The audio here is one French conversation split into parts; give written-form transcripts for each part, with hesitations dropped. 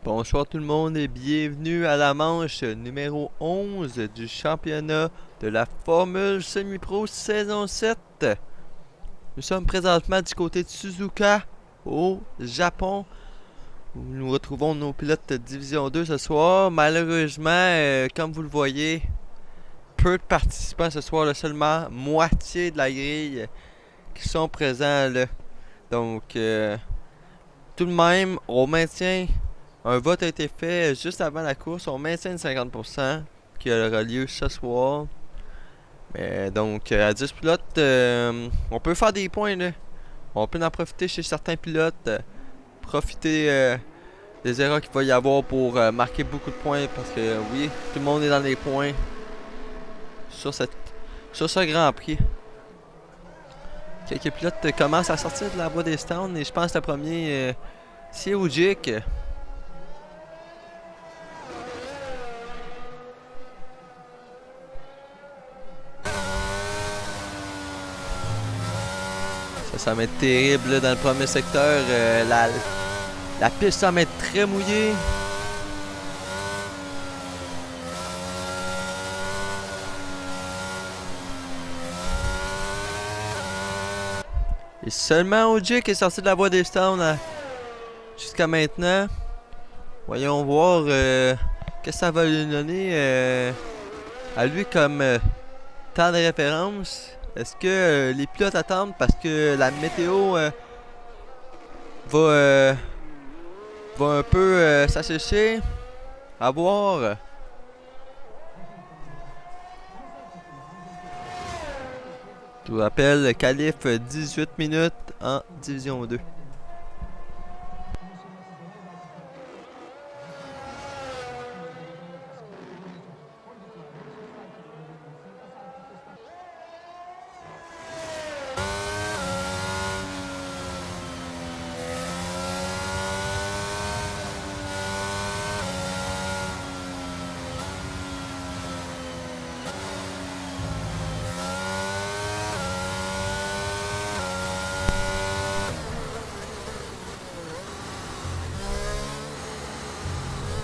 Bonsoir tout le monde et bienvenue à la manche numéro 11 du championnat de la Formule Semi-Pro saison 7. Nous sommes présentement du côté de Suzuka au Japon où nous retrouvons nos pilotes de division 2 ce soir. Malheureusement, comme vous le voyez, peu de participants ce soir, là, seulement moitié de la grille qui sont présents là. Donc, tout de même, on maintient. Un vote a été fait juste avant la course. On maintient 50% qui aura lieu ce soir. Mais donc, à 10 pilotes, on peut faire des points là. On peut en profiter chez certains pilotes. Profiter des erreurs qu'il va y avoir pour marquer beaucoup de points. Parce que oui, tout le monde est dans les points sur ce Grand Prix. Quelques pilotes commencent à sortir de la voie des stands. Et je pense que le premier, c'est Ujik. Ça va être terrible là, dans le premier secteur. La piste va être très mouillée. Et seulement OJ qui est sorti de la voie des stands jusqu'à maintenant. Voyons voir qu'est-ce que ça va lui donner à lui comme temps de référence. Est-ce que les pilotes attendent parce que la météo va un peu s'assécher? À voir. Je vous rappelle, le qualif 18 minutes en division 2.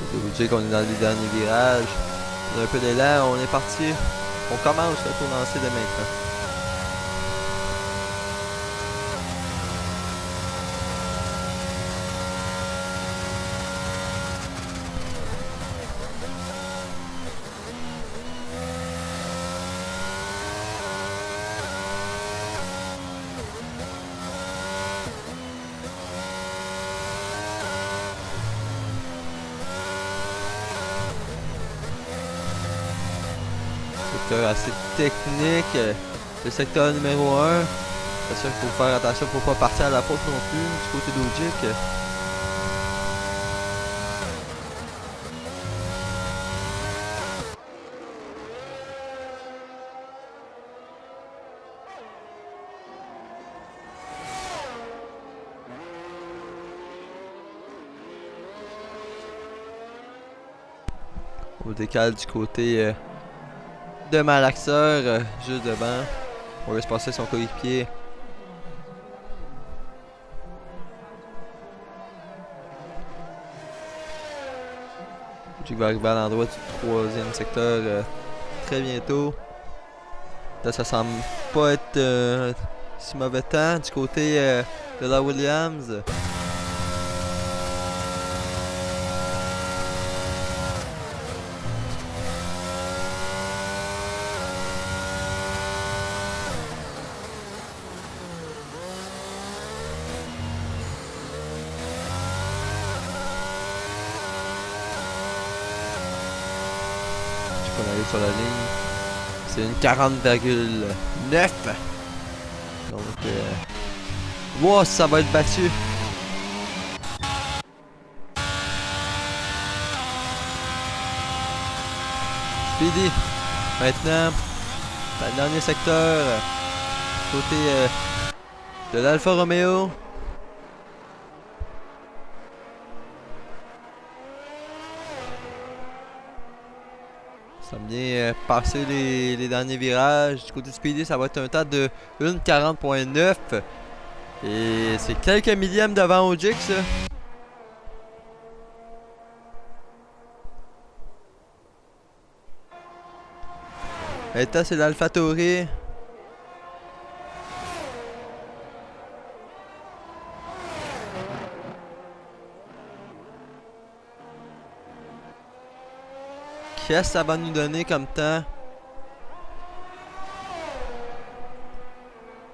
Je vais vous dire qu'on est dans les derniers virages. On a un peu d'élan, on est parti. On commence le tour lancé de maintenant. Secteur assez technique. Le secteur numéro 1. C'est sûr qu'il faut faire attention pour pas partir à la faute non plus du côté d'Ojik. On décale du côté de Malaxeur, juste devant. On laisse passer son coéquipier. Qui va arriver à l'endroit du troisième secteur très bientôt. Là, ça semble pas être si mauvais temps du côté de la Williams. On arrive sur la ligne. C'est une 40,9. Donc, wow, ça va être battu. Speedy. Maintenant, dans le dernier secteur, côté de l'Alfa Romeo. Ça vient passer les derniers virages. Du côté de Speedy, ça va être un temps de 1,40,9. Et c'est quelques millièmes devant Ojik, ça. Maintenant, c'est l'AlphaTauri. Qu'est-ce que ça va nous donner comme temps?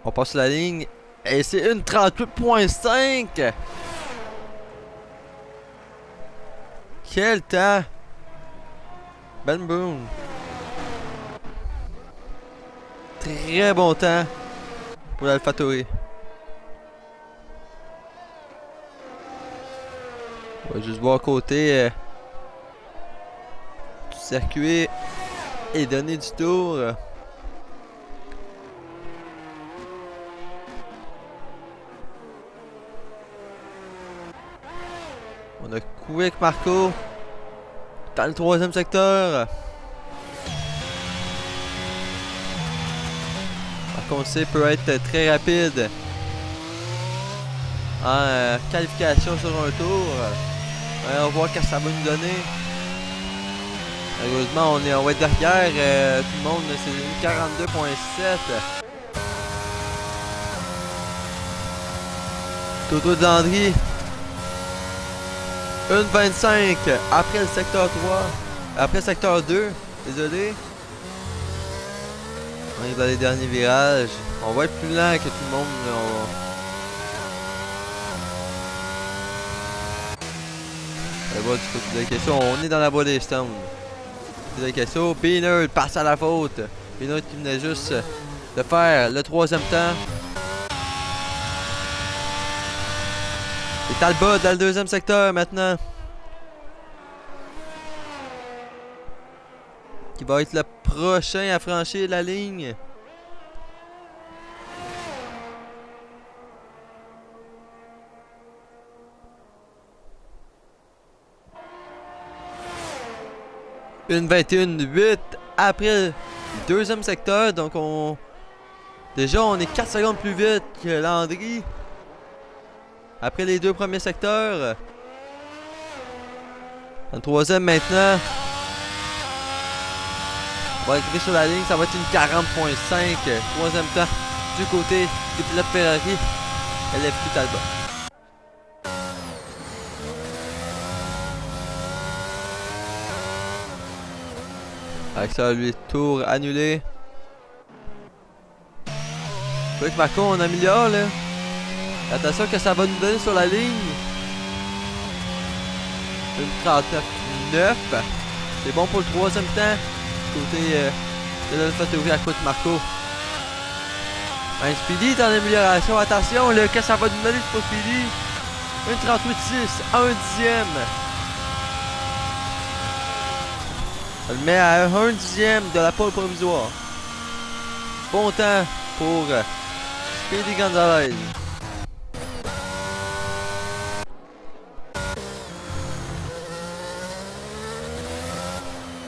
On passe la ligne. Et c'est une 38.5! Quel temps! Ben Boone. Très bon temps pour l'AlphaTauri. On va juste voir à côté du circuit et donner du tour. On a Quick Marco dans le 3e secteur. Par contre, c'est peut être très rapide en qualification sur un tour. On va voir ce que ça va nous donner. Malheureusement, on va être derrière tout le monde. C'est une 42.7. Toto de Landry. 1.25 après le secteur 3. Après le secteur 2. Désolé. On est dans les derniers virages. On va être plus lent que tout le monde. On va du côté de la question. On est dans la voie des stands. De la question. Beanerd passe à la faute. Beanerd qui venait juste de faire le 3e temps. Et Talbot dans le 2e secteur maintenant. Qui va être le prochain à franchir la ligne. Une 21.8 après le 2e secteur. Donc déjà on est 4 secondes plus vite que Landry. Après les 2 premiers secteurs. Dans le 3e maintenant. On va arriver sur la ligne. Ça va être une 40.5. 3e temps du côté du pilote Ferrari. LFQ Talbot. Avec ça, lui, tour annulé. Quick Marco, on améliore là. Attention que ça va nous donner sur la ligne. Une 39.9. C'est bon pour le 3e temps. Côté de l'AlphaTauri à Quick Marco. Un Speedy est en amélioration. Attention là, que ça va nous donner pour Speedy. Une 38.6. 1 dixième. Ça le met à 1 dixième de la pole provisoire. Bon temps pour Speedy Gonzalez.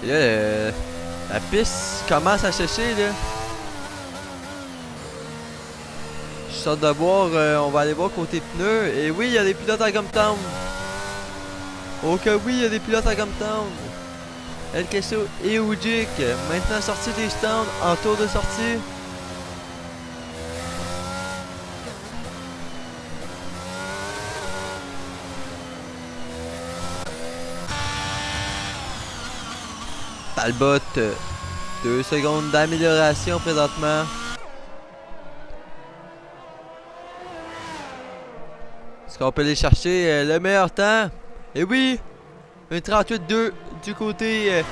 Et là, la piste commence à sécher là. Je sors de voir, on va aller voir côté pneus. Et oui, il y a des pilotes à Gumtown. Oh que oui, il y a des pilotes à Gumtown. El Queso et Ujic, maintenant sorti des stands en tour de sortie. Talbot, 2 secondes d'amélioration présentement. Est-ce qu'on peut aller chercher le meilleur temps? Et oui! Un 38.2 du côté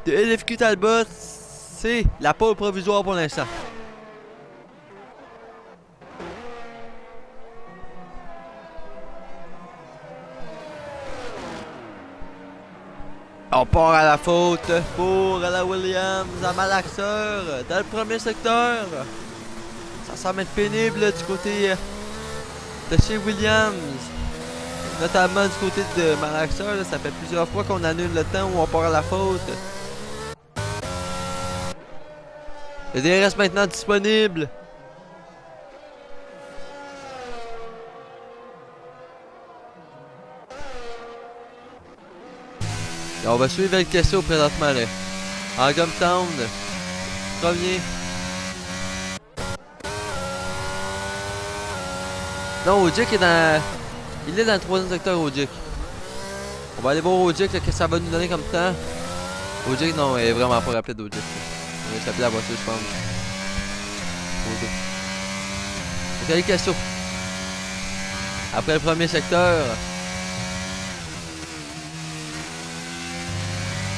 de LFQ Talbot. C'est la pole provisoire pour l'instant. On part à la faute pour la Williams à malaxeur dans le premier secteur. Ça semble être pénible du côté de chez Williams. Notamment du côté de malaxeur, ça fait plusieurs fois qu'on annule le temps où on part à la faute. Le DRS maintenant disponible. Et on va suivre le question présentement là. En Gumtown. premier. Non, Ojik est dans... Il est dans le troisième secteur, Ojik. On va aller voir Ojik, qu'est-ce que ça va nous donner comme temps. Ojik, non, il est vraiment pas rapide, Ojik. On va s'appeler la voiture, je pense. Ojik. Ok, question. Après le premier secteur.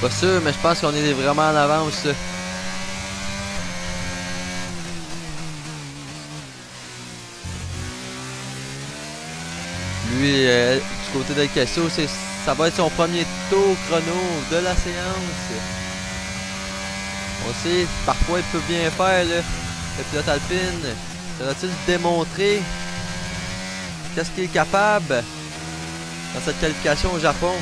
Pas sûr, mais je pense qu'on est vraiment en avance. Lui, du côté d'El Casso, ça va être son premier tour chrono de la séance. On sait, parfois il peut bien faire, là, le pilote alpine. Sera-t-il démontrer qu'est-ce qu'il est capable dans cette qualification au Japon?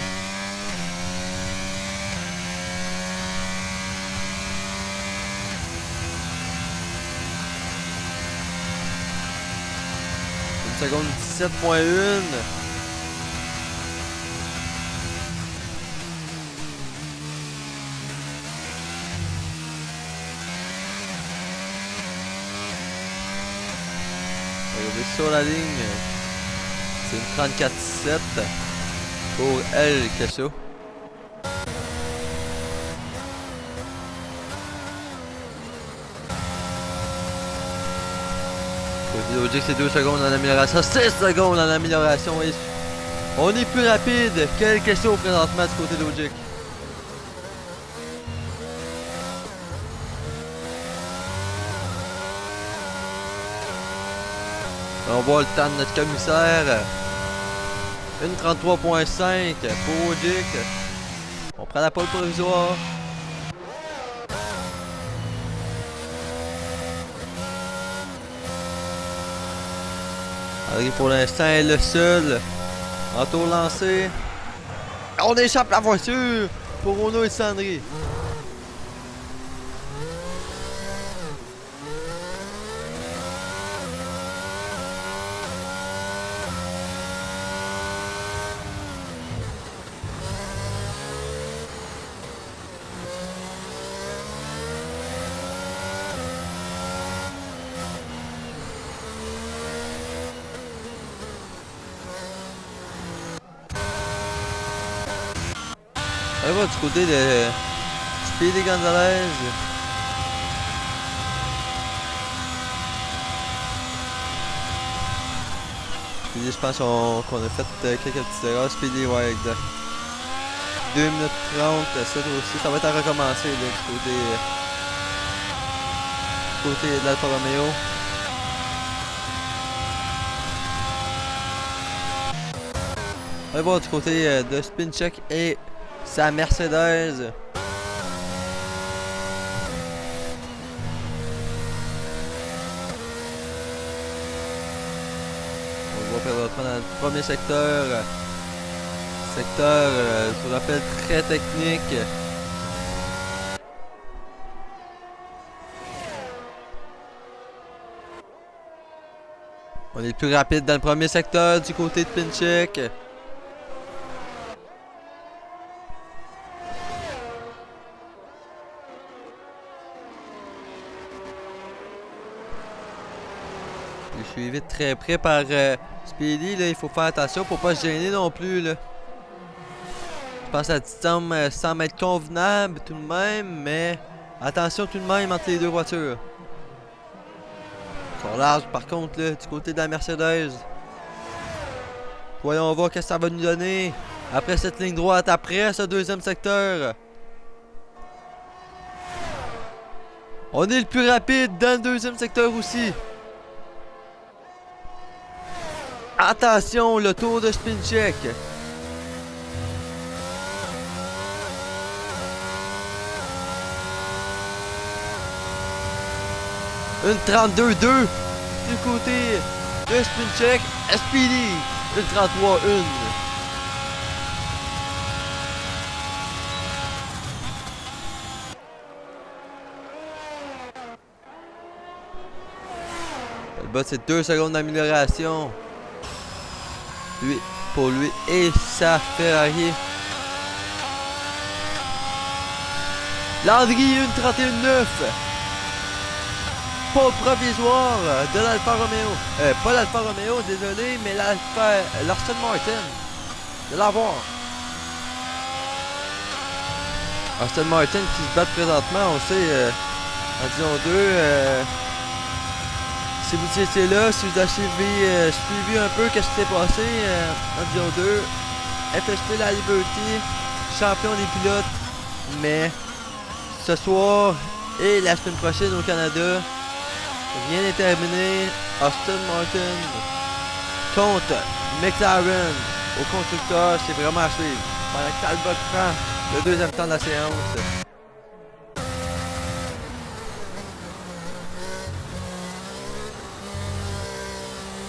Une seconde 17.1. Regardez sur la ligne. C'est une 34.7 pour El Casso. Ojik c'est 2 secondes en amélioration, 6 secondes en amélioration. On est plus rapide qu'El Casso présentement du côté d'Ojik. On voit le temps de notre commissaire. Une 33.5 pour Ojik. On prend la pole provisoire. Henry pour l'instant est le seul en tour lancé. On échappe la voiture pour Ono et Sandri. On va du côté de Speedy Gonzalez. Speedy, je pense qu'on a fait quelques petites erreurs. Speedy, ouais, exact. 2 minutes 30, ça aussi. Ça va être à recommencer là, du côté de l'Alfa Romeo. On va voir du côté de Spincheck et sa Mercedes. On voit présentement dans le premier secteur. Secteur, je vous rappelle, très technique. On est le plus rapide dans le premier secteur du côté de Spincheck. Suivi de très près par Speedy, là, il faut faire attention pour pas se gêner non plus. Là. Je pense que la distance semble être convenable tout de même, mais attention tout de même entre les deux voitures. Ils sont larges par contre là, du côté de la Mercedes. Voyons voir qu'est-ce que ça va nous donner après cette ligne droite, après ce deuxième secteur. On est le plus rapide dans le deuxième secteur aussi. Attention, le tour de Spincheck. Une 32-2 du côté de Spincheck. Speedy. Une 33-1. Le bas, c'est 2 secondes d'amélioration. Pour lui et sa Ferrari. Landry, une 31-9. pôle provisoire de l'Alfa Romeo. Pas l'Alfa Romeo, désolé, mais l'Aston Martin. De l'avoir. Aston Martin qui se bat présentement, on sait, en disons 2. Si vous étiez là, si vous avez suivi un peu qu'est-ce qui s'est passé en disons 2, FSP La Liberty, champion des pilotes, mais ce soir et la semaine prochaine au Canada, rien n'est terminé. Aston Martin contre McLaren au constructeur, c'est vraiment à suivre. Pendant que Talbot prend le deuxième temps de la séance.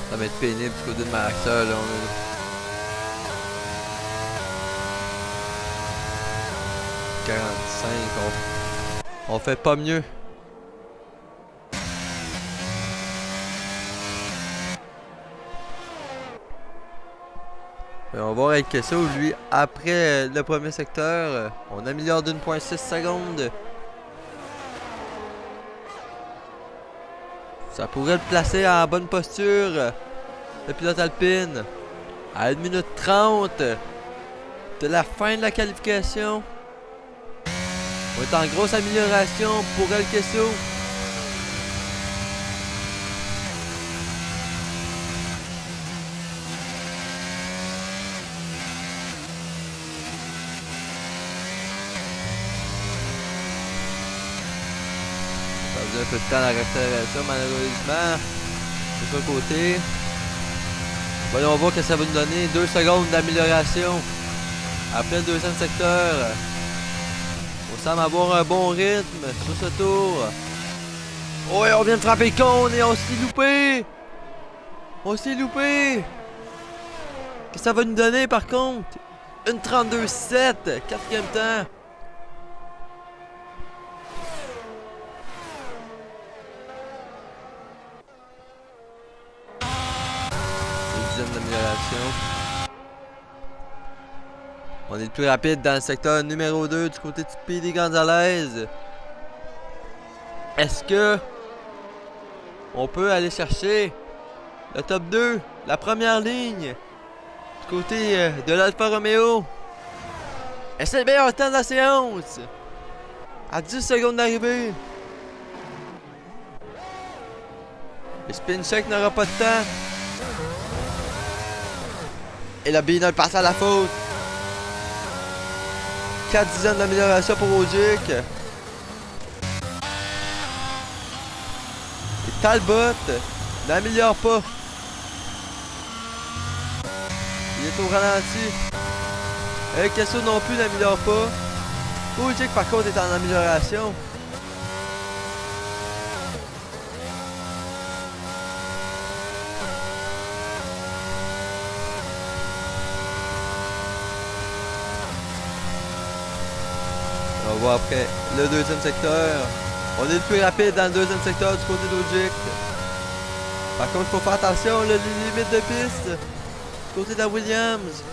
Ça va être pénible du côté de Maraxa, là. « 45, on fait pas mieux. Et on va voir avec ça, lui, après le premier secteur, on améliore d'1.6 secondes. Ça pourrait le placer en bonne posture, le pilote alpine, à 1 minute 30 de la fin de la qualification. On est en grosse amélioration pour El Queso. Ça faisait un peu de temps la restauration malheureusement. De ce côté. Voyons voir que ça va nous donner 2 secondes d'amélioration. Après le deuxième secteur. On semble avoir un bon rythme sur ce tour. Oh, et on vient de frapper le cône et on s'est loupé. On s'est loupé. Qu'est-ce que ça va nous donner par contre? Une 32-7, quatrième temps. Deuxième d'amélioration. On est le plus rapide dans le secteur numéro 2 du côté de Speedy Gonzalez. Est-ce que on peut aller chercher le top 2, la première ligne du côté de l'Alfa Romeo? Et c'est le meilleur temps de la séance. À 10 secondes d'arrivée. Le spin check n'aura pas de temps. Et le Binot passe à la faute. 4 dizaines d'amélioration pour Ogic. Et Talbot n'améliore pas. Il est au ralenti. Et Kesso non plus n'améliore pas. Ogic par contre est en amélioration. On va voir après le deuxième secteur. On est le plus rapide dans le deuxième secteur du côté d'Ogic. Par contre, il faut faire attention, les limites de piste. Du côté de la Williams.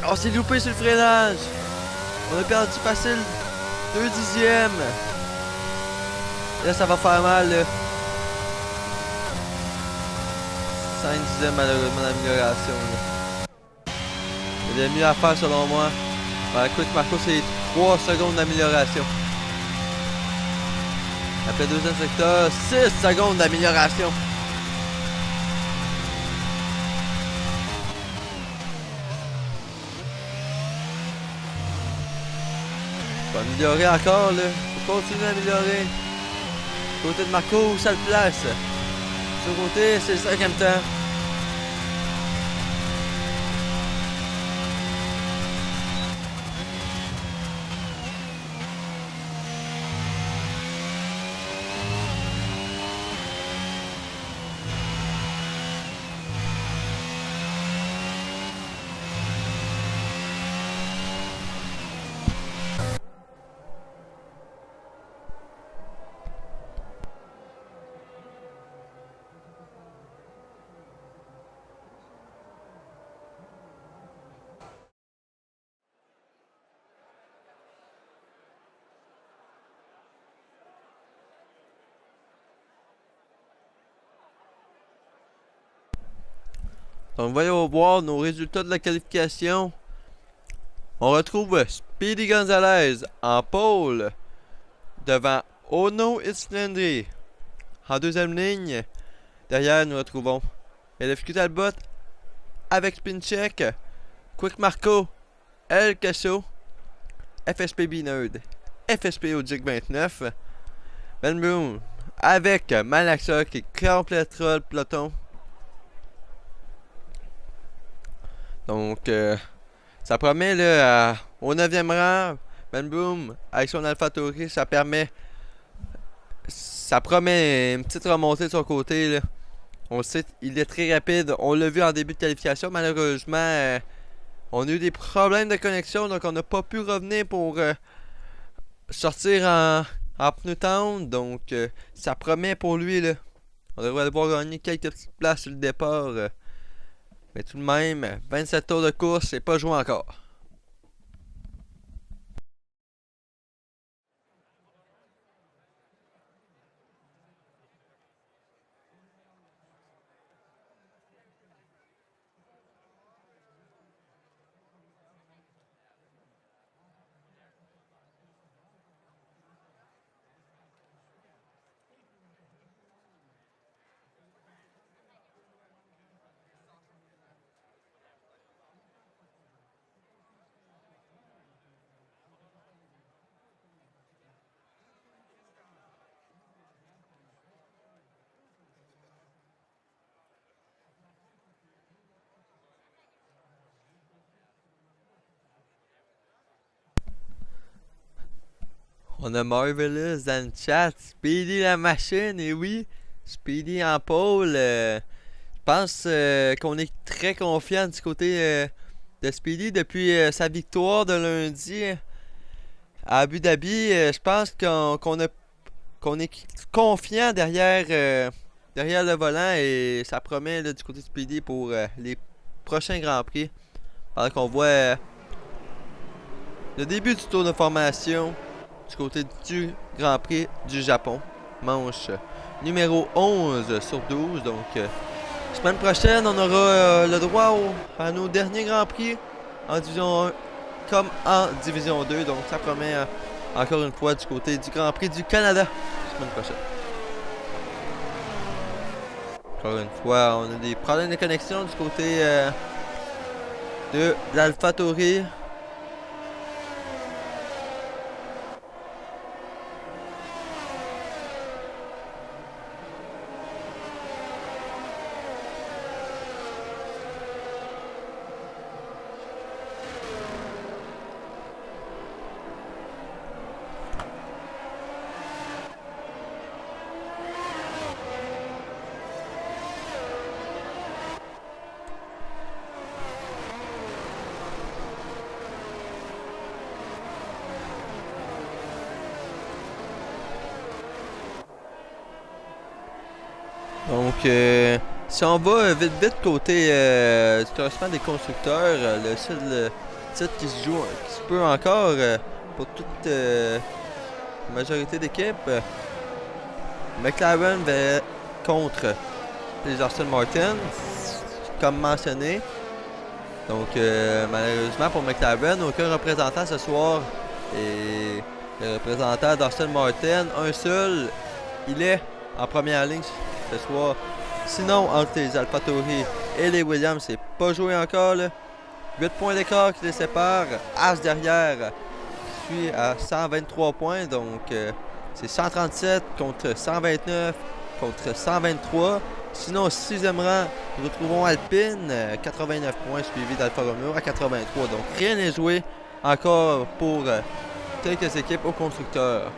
On s'est loupé sur le freinage. On a perdu facile 2 dixièmes. Et là, ça va faire mal. 5 dixièmes malheureusement d'amélioration. Il y a mieux à faire selon moi. Ben, écoute, Marco, c'est 3 secondes d'amélioration. Après le deuxième secteur, 6 secondes d'amélioration. Faut améliorer encore, là. Faut continuer à améliorer. Côté de Marco, ça le place. Sur le côté, c'est le 5e temps. Donc voyons voir nos résultats de la qualification. On retrouve Speedy Gonzalez en pole devant Ono Islandry. En deuxième ligne, derrière nous retrouvons LFQ Talbot avec Spincheck, Quick Marco, El Casso, FSPB Nerd, FSPO Jig 29, Ben Boom avec Malaxa qui complétera le peloton. Donc, ça promet là, au 9e rang, Ben Boom avec son AlphaTauri, ça promet une petite remontée de son côté. Là. On sait il est très rapide, on l'a vu en début de qualification, malheureusement, on a eu des problèmes de connexion, donc on n'a pas pu revenir pour sortir en pneu tendre, donc ça promet pour lui. Là. On devrait devoir gagner quelques petites places sur le départ. Mais tout de même, 27 tours de course, c'est pas joué encore. On a Marvelous dans le chat, Speedy la machine, et oui, Speedy en pole. Je pense qu'on est très confiant du côté de Speedy depuis sa victoire de lundi à Abu Dhabi. Je pense qu'on est confiant derrière le volant et ça promet là, du côté de Speedy pour les prochains Grands Prix. Alors qu'on voit le début du tour de formation du côté du Grand Prix du Japon. Manche numéro 11 sur 12. Donc, semaine prochaine, on aura le droit à nos derniers Grands Prix en Division 1 comme en Division 2. Donc, ça promet encore une fois du côté du Grand Prix du Canada la semaine prochaine. Encore une fois, on a des problèmes de connexion du côté de l'AlphaTauri. Donc, si on va vite côté du classement des constructeurs, le seul titre qui se peut encore pour toute la majorité d'équipes, McLaren va contre les Aston Martin, comme mentionné. Donc, malheureusement pour McLaren, aucun représentant ce soir. Et le représentant d'Aston Martin, un seul, il est en première ligne ce soir. Sinon, entre les AlphaTauri et les Williams, c'est pas joué encore. Là. 8 points d'écart qui les séparent. As derrière suit à 123 points. Donc, c'est 137 contre 129 contre 123. Sinon, au 6e rang, nous retrouvons Alpine, 89 points, suivi d'Alfa Romeo à 83. Donc, rien n'est joué encore pour quelques équipes au constructeur.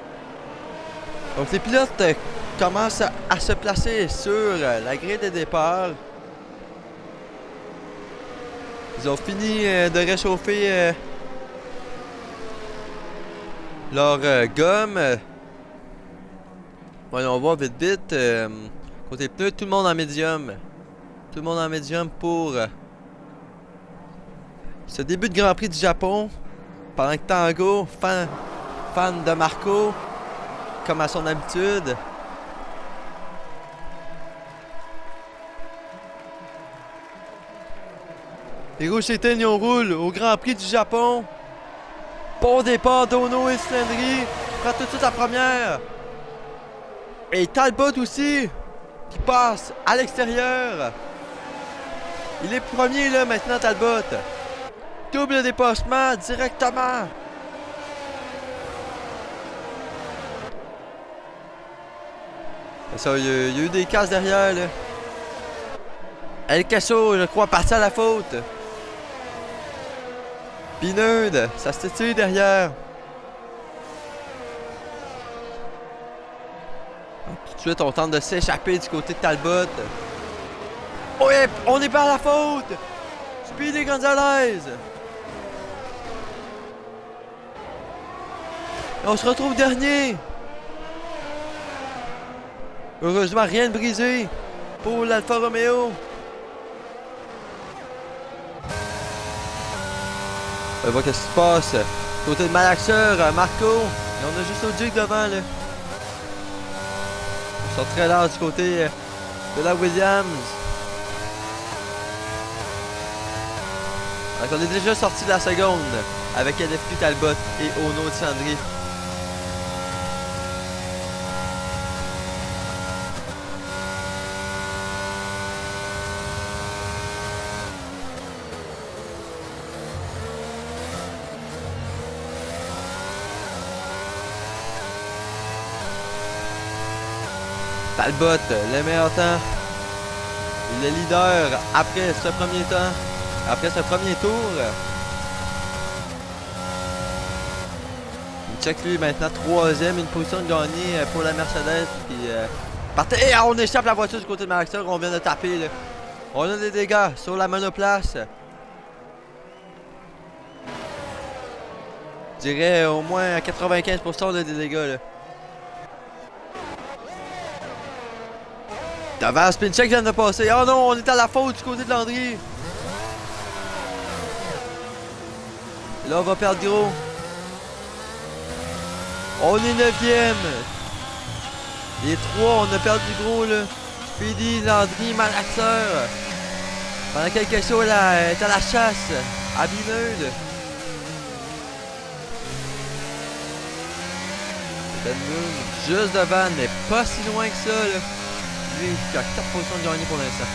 Donc, les pilotes commencent à se placer sur la grille de départ. Ils ont fini de réchauffer leur gomme. Voyons voir vite. Côté pneus, tout le monde en médium. Tout le monde en médium pour ce début de Grand Prix du Japon. Pendant que Tango, fan de Marco, comme à son habitude. Les rouges s'éteignent, on roule au Grand Prix du Japon. Bon départ d'Ono et Landry. Prend tout de suite la première. Et Talbot aussi, qui passe à l'extérieur. Il est premier là maintenant, Talbot. Double dépassement directement. Ça, il y a eu des casses derrière là. El Casso, je crois, passé à la faute. Pineude, ça se tue derrière. Tout de suite, on tente de s'échapper du côté de Talbot. Oh, ouais, on est pas à la faute. Speedy Gonzalez. Et on se retrouve dernier. Heureusement, rien de brisé pour l'Alfa Romeo. On va voir qu'est-ce qui se passe. Côté de Malaxeur, Marco. Et on a juste Ogier devant là. Ils sont très larges du côté de la Williams. Donc on est déjà sorti de la seconde avec LFP Talbot et Ono de Sandry. Talbot, le meilleur temps. Il est leader après ce premier temps. Après ce premier tour. Il check lui maintenant troisième, une position de gagner pour la Mercedes. Puis et on échappe la voiture du côté de Malaxeur, on vient de taper là. On a des dégâts sur la monoplace. Je dirais au moins 95% de dégâts là. Devant, Spincheck vient de passer. Oh non, on est à la faute du côté de Landry. Et là, on va perdre gros. On est 9e. Les trois, on a perdu gros là. Speedy, Landry, Malaxeur. Pendant quelques chose, là, est à la chasse. À Bineude. Juste devant, mais pas si loin que ça là. Lui, il a 4 positions de gagner pour l'instant.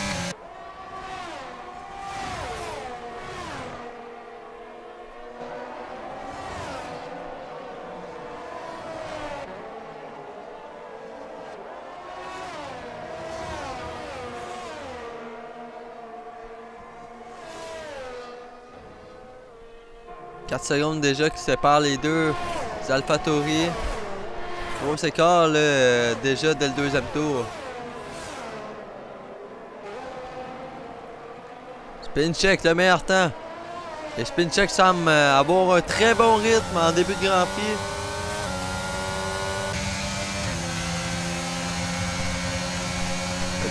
« 4 secondes déjà qui séparent les deux AlphaTauri. Gros écart là, déjà dès le deuxième tour. Spincheck, le meilleur temps. Et Spincheck semble avoir un très bon rythme en début de Grand Prix.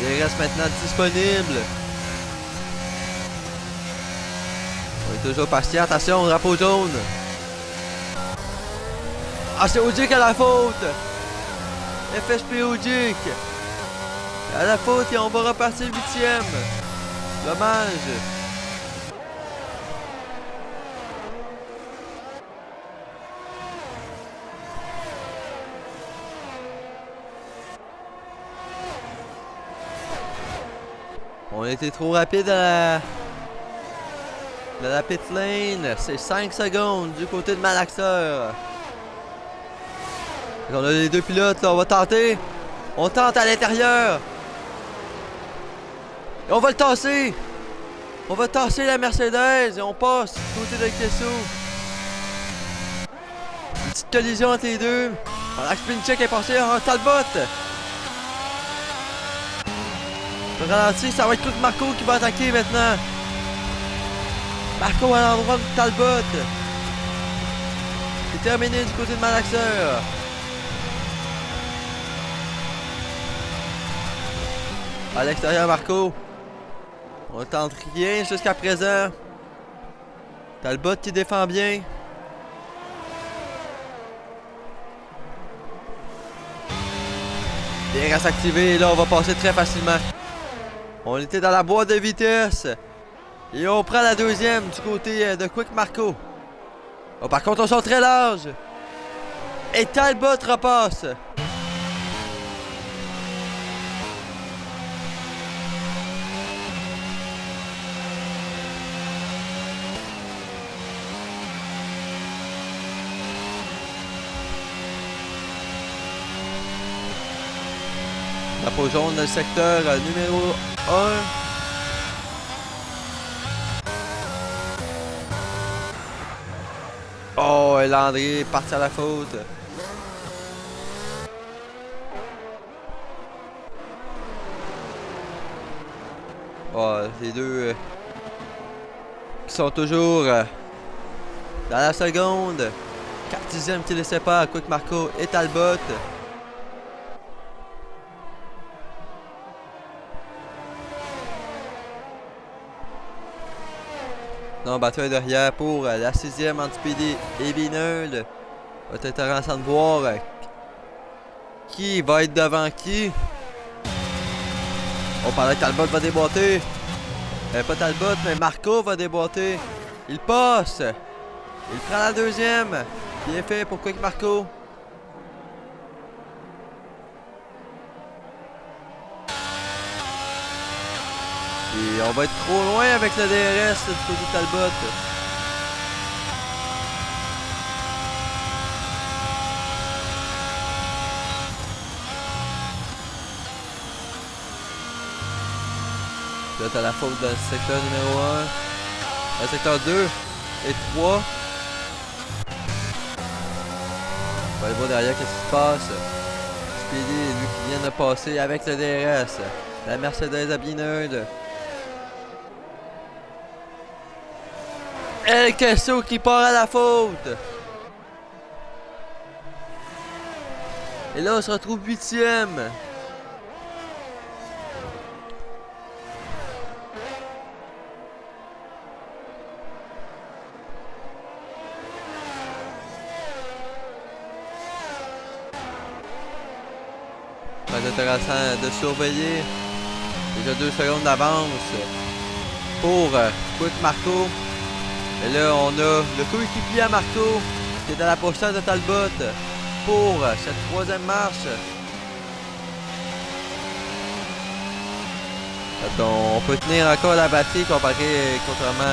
Il reste maintenant disponible. On est toujours patient. Attention, drapeau jaune. Ah, c'est Ogier qui a la faute. FSP Ogier. À la faute et on va repartir 8e. Dommage. On a été trop rapide à la pit lane. C'est 5 secondes du côté de Malaxeur. On a les deux pilotes là, on va tenter. On tente à l'intérieur. Et on va le tasser. On va tasser la Mercedes et on passe du côté de Kesso. Une petite collision entre les deux. Max Spincheck est passé en Talbot. Le ralenti, ça va être tout Marco qui va attaquer maintenant. Marco à l'endroit de Talbot. C'est terminé du côté de Malaxeur. À l'extérieur, Marco. On tente rien jusqu'à présent. Talbot qui défend bien. Il reste activé. Là, on va passer très facilement. On était dans la boîte de vitesse. Et on prend la deuxième du côté de Quick Marco. Oh, par contre, on sort très large. Et Talbot repasse. Drapeau jaune dans le secteur numéro 1. Oh, et Landry est parti à la faute. Oh, les deux qui sont toujours dans la seconde. 4/10 qui les sépare, Quick Marco et Talbot. Non, bataille derrière pour la 6e entre Speedy et Binard. Va être intéressant de voir qui va être devant qui. On parlait que Talbot va déboîter. Pas Talbot, mais Marco va déboîter. Il passe. Il prend la deuxième. Bien fait pour Quick Marco. Et on va être trop loin avec le DRS du côté de Talbot. Là, t'as la faute dans le secteur numéro 1. Dans le secteur 2 et 3. On va aller voir derrière qu'est-ce qui se passe. Speedy, lui qui vient de passer avec le DRS. La Mercedes à Binard. El Queso qui part à la faute. Et là, on se retrouve 8e. Très intéressant de surveiller. Déjà 2 secondes d'avance pour Quick Marco. Et là, on a le coéquipier à Marco qui est à la pochette de Talbot pour cette 3e marche. On peut tenir encore la batterie comparé contrairement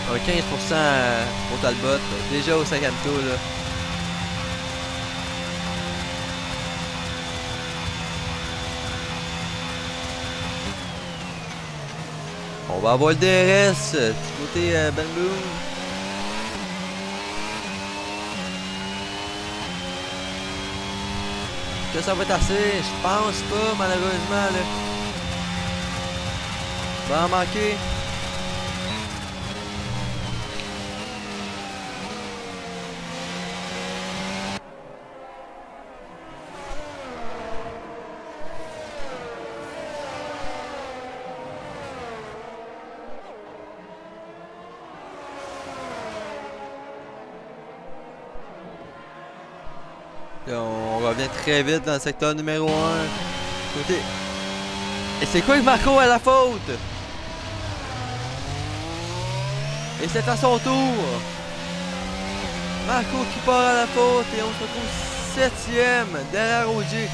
à un 15% pour Talbot. Déjà au 5e tour. Là. On va avoir le DRS du côté Ben Boom. Est-ce que ça va être assez? Je pense pas, malheureusement. Là. Va en manquer. Là, on revient très vite dans le secteur numéro 1. Côté. Et c'est quoi Marco à la faute? Et c'est à son tour. Marco qui part à la faute et on se retrouve 7e derrière Ogic.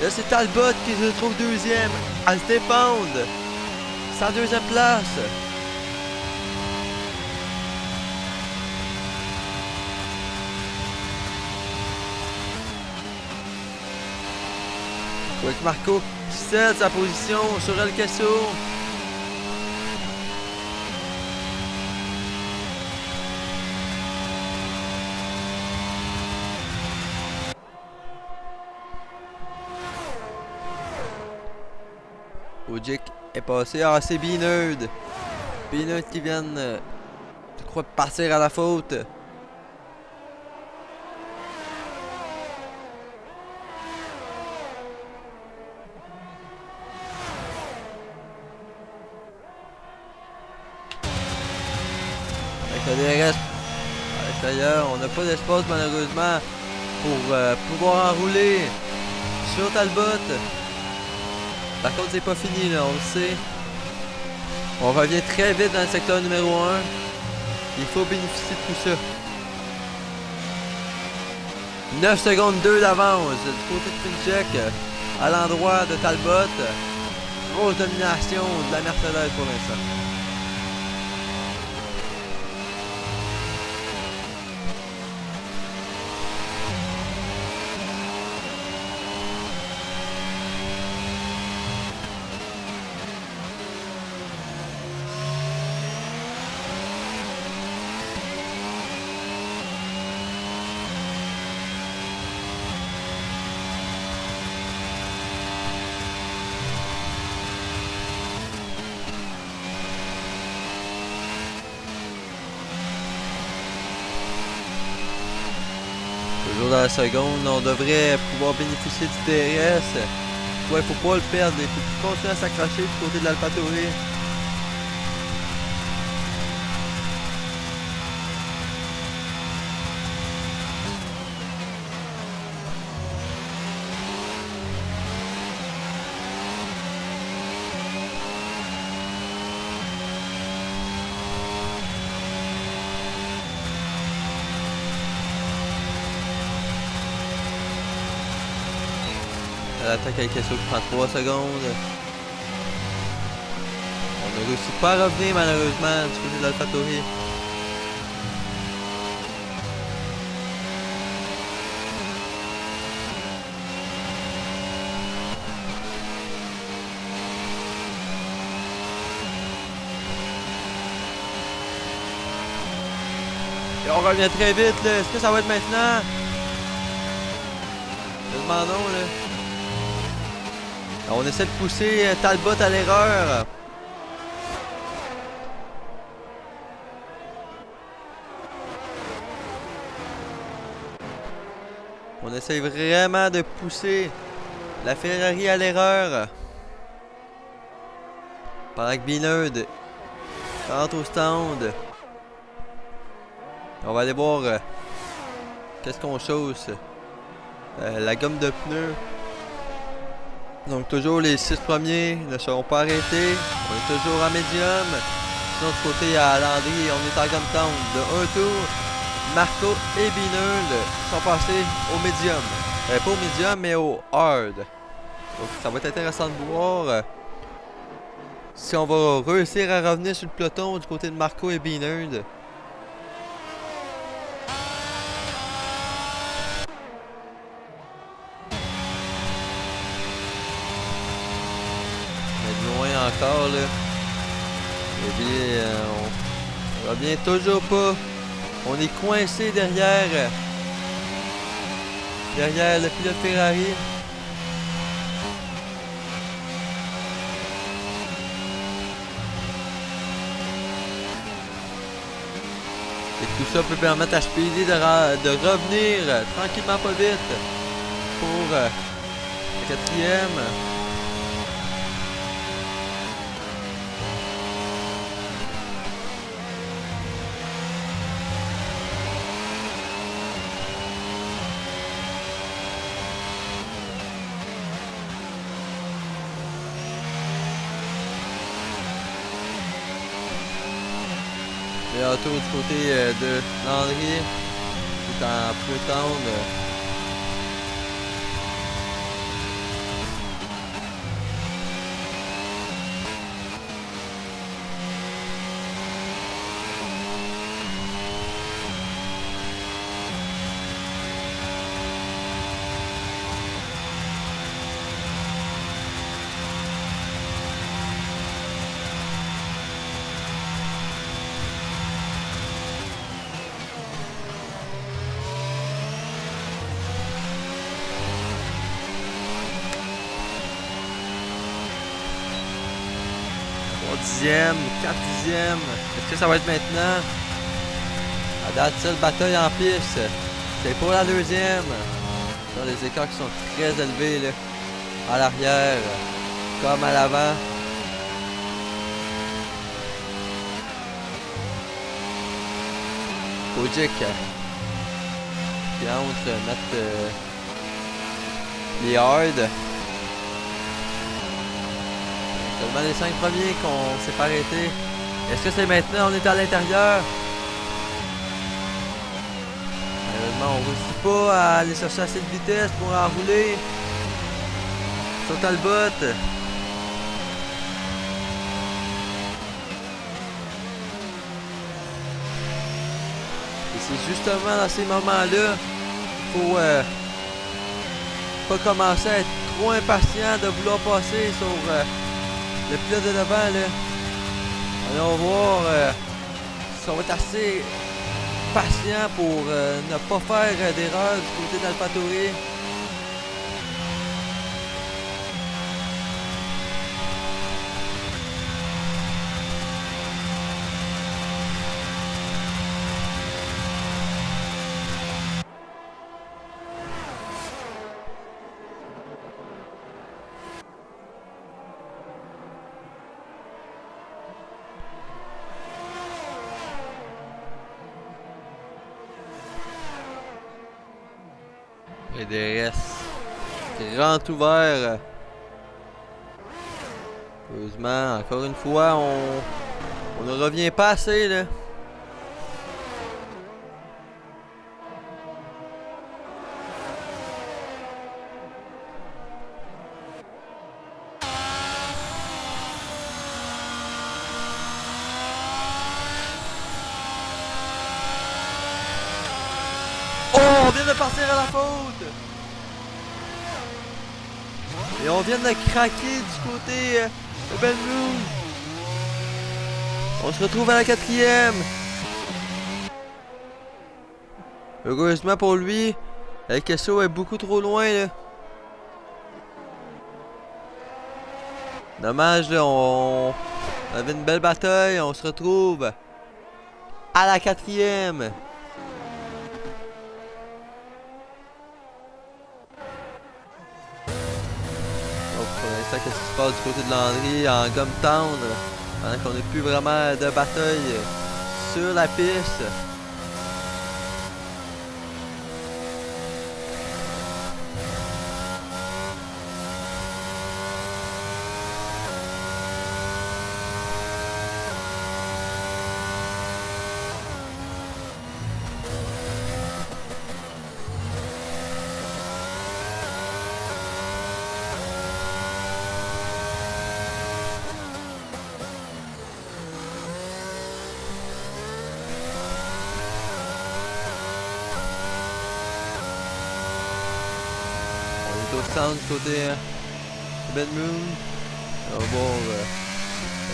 Là c'est Talbot qui se retrouve 2e. À se dépendre. Sa 2e place. Avec Marco qui cède sa position sur El Queso. Ogic est passé. Ah, c'est Binard. Binard qui vient, je crois, partir à la faute. Le DRS à l'extérieur, on n'a pas d'espace malheureusement pour pouvoir enrouler sur Talbot. Par contre, c'est pas fini, là, on le sait. On revient très vite dans le secteur numéro 1. Il faut bénéficier de tout ça. 9 secondes 2 d'avance du côté de Pinchek à l'endroit de Talbot. Grosse domination de la Mercedes pour l'instant. Toujours dans la seconde, on devrait pouvoir bénéficier du DRS. Ouais, faut pas le perdre, il faut continuer à s'accrocher du côté de l'AlphaTauri. L'attaque avec Esso qui prend 3 secondes. On ne réussit pas à revenir malheureusement du côté de l'AlphaTauri. Et on revient très vite là. Est-ce que ça va être maintenant? Demandons là. On essaie de pousser Talbot à l'erreur. On essaie vraiment de pousser la Ferrari à l'erreur. Pendant que Binard rentre au stand. On va aller voir qu'est-ce qu'on chausse. La gomme de pneus. Donc toujours les 6 premiers ne seront pas arrêtés. On est toujours en médium. Sinon du côté à Landry, on est en gomme tendre de 1 tour. Marco et Binard sont passés au médium. Pas au médium mais au hard. Donc ça va être intéressant de voir si on va réussir à revenir sur le peloton du côté de Marco et Binard. Encore là. Et bien, on revient toujours pas. On est coincé derrière le pilote Ferrari. Et tout ça peut permettre à Speedy de revenir tranquillement pas vite pour le 4e. Et autour du côté de Landry, qui est en peu tendre. Dixième, 4e. Est-ce que ça va être maintenant? À date, seule bataille en piste. C'est pour la 2e. Les écarts qui sont très élevés là. À l'arrière, comme à l'avant. Kojic qui entre mettre les hards. Seulement les 5 premiers qu'on s'est pas arrêté. Est-ce que c'est maintenant? On est à l'intérieur. Malheureusement, on ne réussit pas à aller chercher assez de vitesse pour enrouler sur Talbot. Et c'est justement dans ces moments-là qu'il faut pas commencer à être trop impatient de vouloir passer sur le pilote de devant. Là. Allons voir si on va être assez patient pour ne pas faire d'erreur du côté d'AlphaTauri. Et des restes grand ouvert. Heureusement, encore une fois, on ne revient pas assez là. Oh, on vient de partir à la faute! Et on vient de craquer du côté de Ben Moon. On se retrouve à la 4e. Heureusement pour lui, El Queso est beaucoup trop loin là. Dommage là, on avait une belle bataille, on se retrouve à la 4e. Qu'est-ce qui se passe du côté de Landry en gomme tendre pendant qu'on n'a plus vraiment de bataille sur la piste. Au stand du côté de Ben Moon. On va voir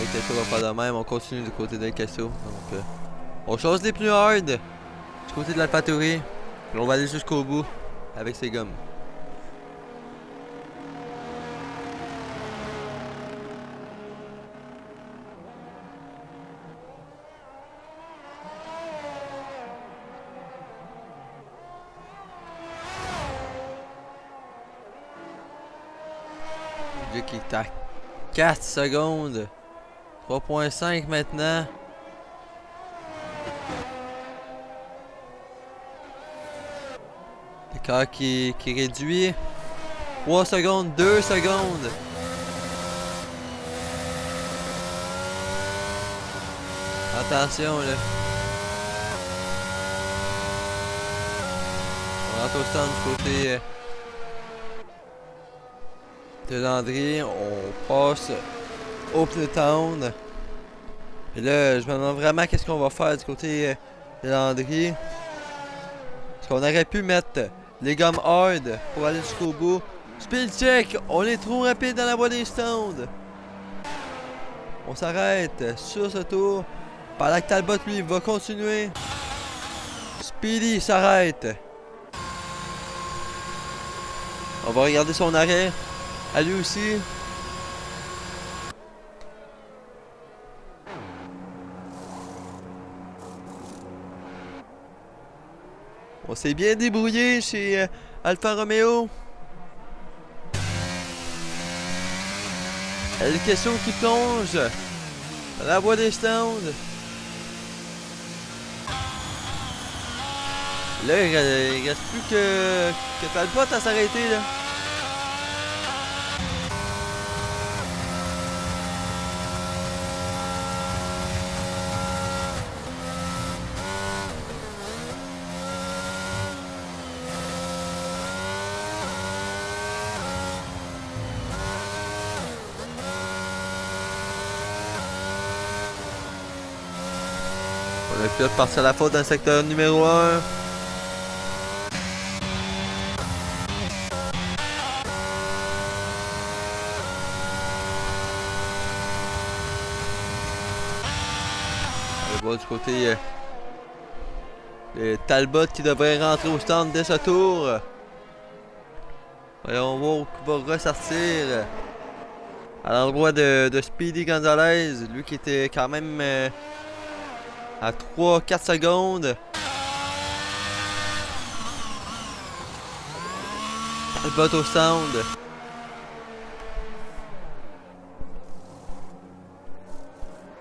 El Queso va faire de même. On continue du côté d'El Queso. Donc on change les pneus hard du côté de l'AlphaTauri. On va aller jusqu'au bout avec ses gommes. Qui est à 4 secondes. 3.5 maintenant. L'écart qui réduit. 3 secondes, 2 secondes. Attention là. On rentre au stand du côté de Landry, on passe au Pneutown. Et là, je me demande vraiment qu'est-ce qu'on va faire du côté de Landry. Parce qu'on aurait pu mettre les gommes hard pour aller jusqu'au bout. Speed check, on est trop rapide dans la voie des stands. On s'arrête sur ce tour. Pendant que Talbot, lui, va continuer. Speedy s'arrête. On va regarder son arrêt. À lui aussi. On s'est bien débrouillé chez Alfa Romeo. El Queso qui plonge dans la voie des stands. Là, il reste plus que Talbot à s'arrêter là. Le pilote parti à la faute dans le secteur numéro 1. On va voir du côté Talbot qui devrait rentrer au stand dès ce tour. Voyons voir qui va ressortir à l'endroit de Speedy Gonzalez, lui qui était quand même à 3-4 secondes. Talbot au stand.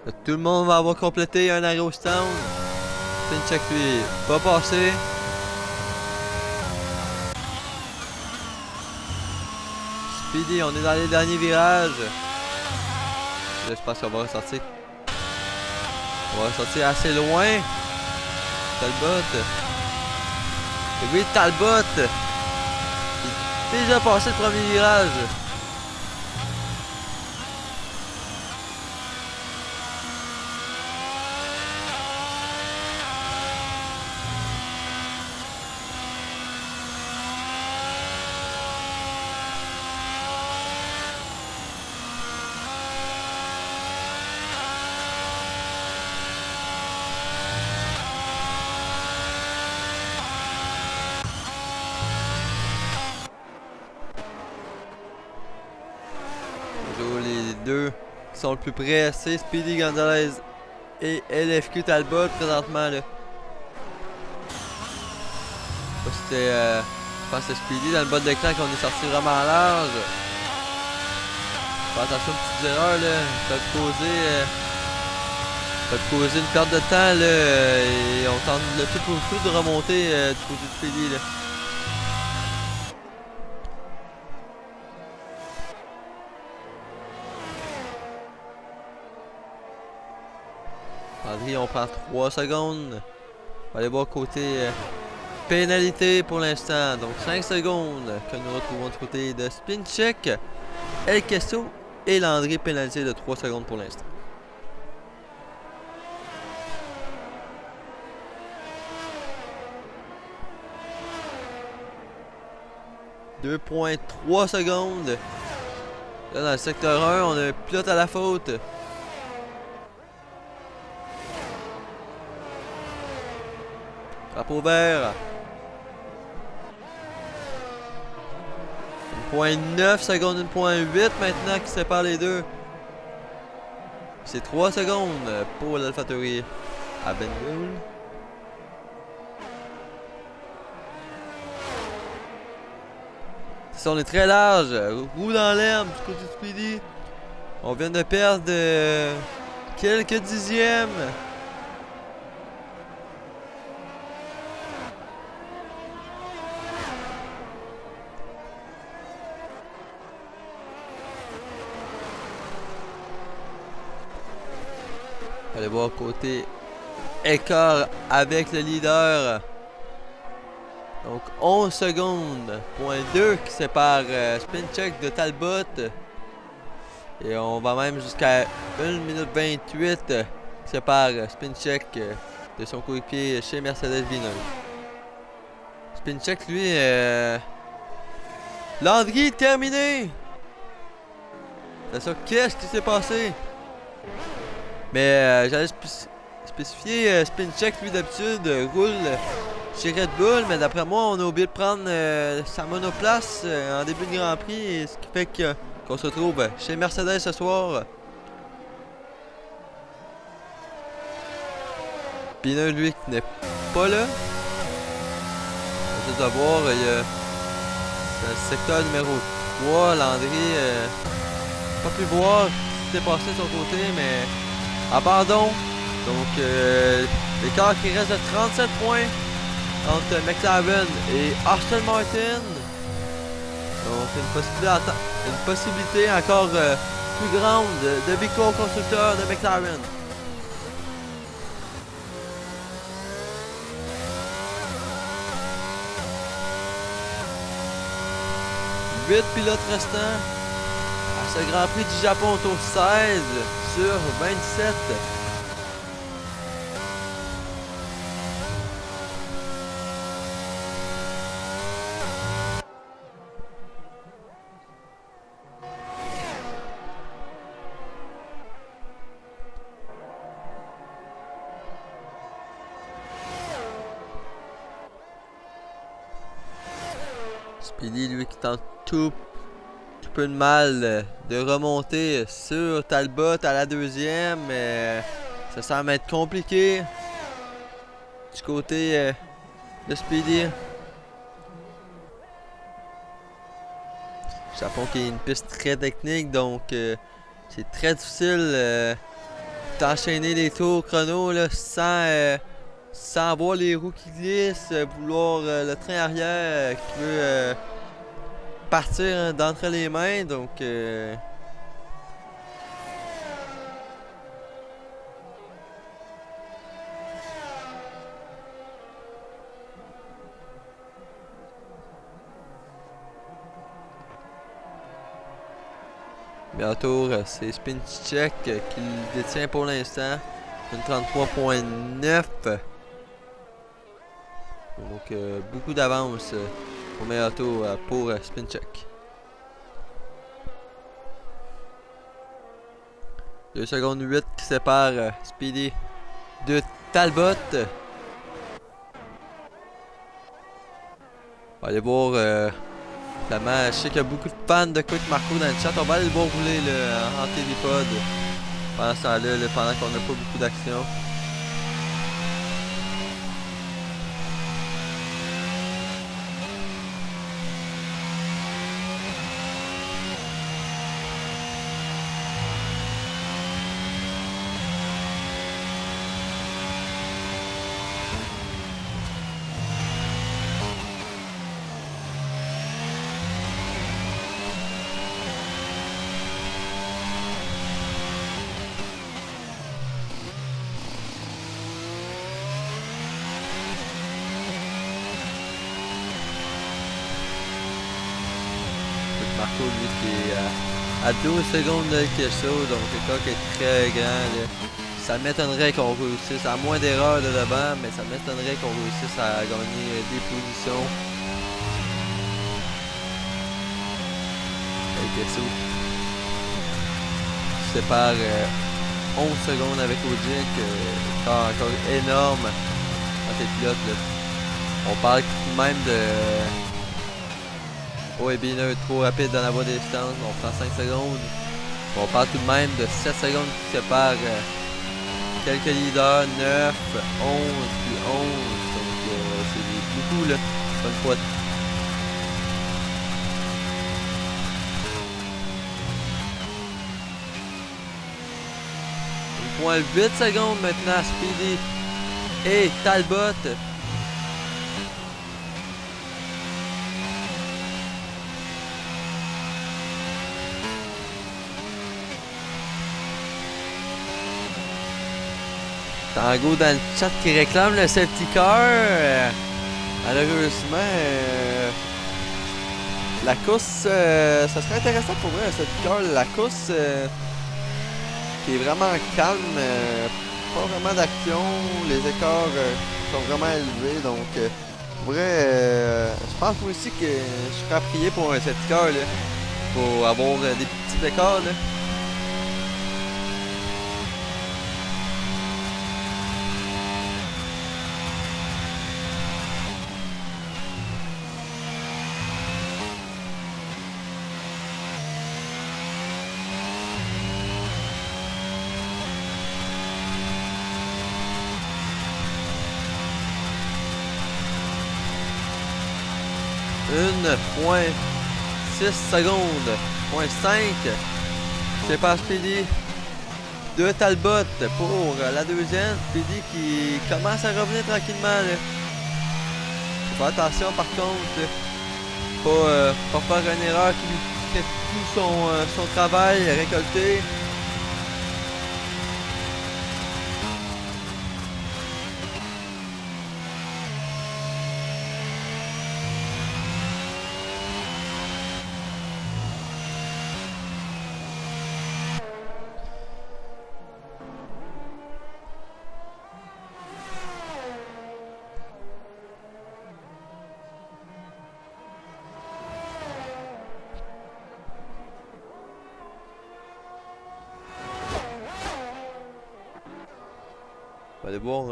Là, tout le monde va avoir complété un arrêt au stand. Spincheck lui va passer. Speedy, on est dans les derniers virages. Là, je pense qu'on va ressortir. On va ressortir assez loin. Talbot. Et oui, Talbot. Il est déjà passé le premier virage. Les deux qui sont le plus près, c'est Speedy Gonzalez et LFQ Talbot présentement là. C'était je pense que c'est Speedy dans le bas de l'écran qu'on est sorti vraiment large. Fais attention aux petites erreurs là, peuvent causer une perte de temps là, et on tente le plus possible de remonter du côté de Speedy là. Landry, on prend 3 secondes. On va aller voir côté pénalité pour l'instant. Donc 5 secondes que nous retrouvons du côté de Spincheck, El Kesso et Landry, pénalité de 3 secondes pour l'instant. « 2,3 secondes. Là, dans le secteur 1, on a un pilote à la faute. Drapeau vert. 1,9 secondes, 1,8 maintenant qui sépare les deux. C'est 3 secondes pour l'AlphaTauri à Benville. Ça, on est très large. Roue dans l'herbe du côté de Speedy. On vient de perdre quelques dixièmes. Allez voir côté écart avec le leader. Donc 11 secondes, point 2 qui sépare Spincheck de Talbot. Et on va même jusqu'à 1 minute 28 qui sépare Spincheck de son coéquipier chez Mercedes Benz. Spincheck lui, Landry terminé. C'est ça, qu'est-ce qui s'est passé? Mais j'allais spécifier Spincheck lui d'habitude roule chez Red Bull, mais d'après moi on a oublié de prendre sa monoplace en début de Grand Prix, et ce qui fait qu'on se retrouve chez Mercedes ce soir. Pineux lui qui n'est pas là. On va juste voir, il y a le secteur numéro 3, Landry pas pu voir ce qui s'est passé de son côté, mais abandon. Donc l'écart qui reste de 37 points entre McLaren et Aston Martin. Donc une possibilité encore plus grande de victoire au constructeur de McLaren. Huit pilotes restants à ce Grand Prix du Japon au tour 16 sur 27. Speedy, lui, qui tente tout peu de mal de remonter sur Talbot à la deuxième, mais ça semble être compliqué du côté de Speedy. Japon qui est une piste très technique, donc c'est très difficile d'enchaîner les tours chrono là, sans voir les roues qui glissent, vouloir le train arrière qui veut partir d'entre les mains, donc bientôt c'est Spincheck qui le détient pour l'instant, une 33.9. Donc beaucoup d'avance au meilleur tour pour Spincheck. 2 secondes 8 qui séparent Speedy de Talbot. On va aller voir finalement, je sais qu'il y a beaucoup de fans de Quick Marco dans le chat. On va aller le voir rouler en télépod pendant ce temps-là, pendant qu'on n'a pas beaucoup d'action. Marco, lui, qui est à 12 secondes de Kesso, donc le coq est très grand. Là. Ça m'étonnerait qu'on réussisse, à moins d'erreurs de devant, mais ça m'étonnerait qu'on réussisse à gagner des positions. Et Kesso sépare 11 secondes avec Ojik, encore énorme entre les pilotes. Là. On parle même de... OEB trop rapide dans la voie des distances, on prend 5 secondes. On parle tout de même de 7 secondes qui séparent quelques leaders, 9, 11, puis 11. Donc c'est beaucoup là, une fois. Une point 8 secondes maintenant, Speedy et Talbot. Tango dans le chat qui réclame le safety car. Malheureusement, la course, ça serait intéressant pour moi, le safety car. La course qui est vraiment calme, pas vraiment d'action. Les écarts sont vraiment élevés. Donc, pour vrai, je pense aussi que je serais prié pour un safety car là, pour avoir des petits écarts. Là. Point 6 secondes, point 5, c'est pas Speedy de Talbot pour la deuxième. Speedy qui commence à revenir tranquillement. Là. Faut faire attention par contre, pas faire une erreur qui lui fait tout son travail récolté. On va devoir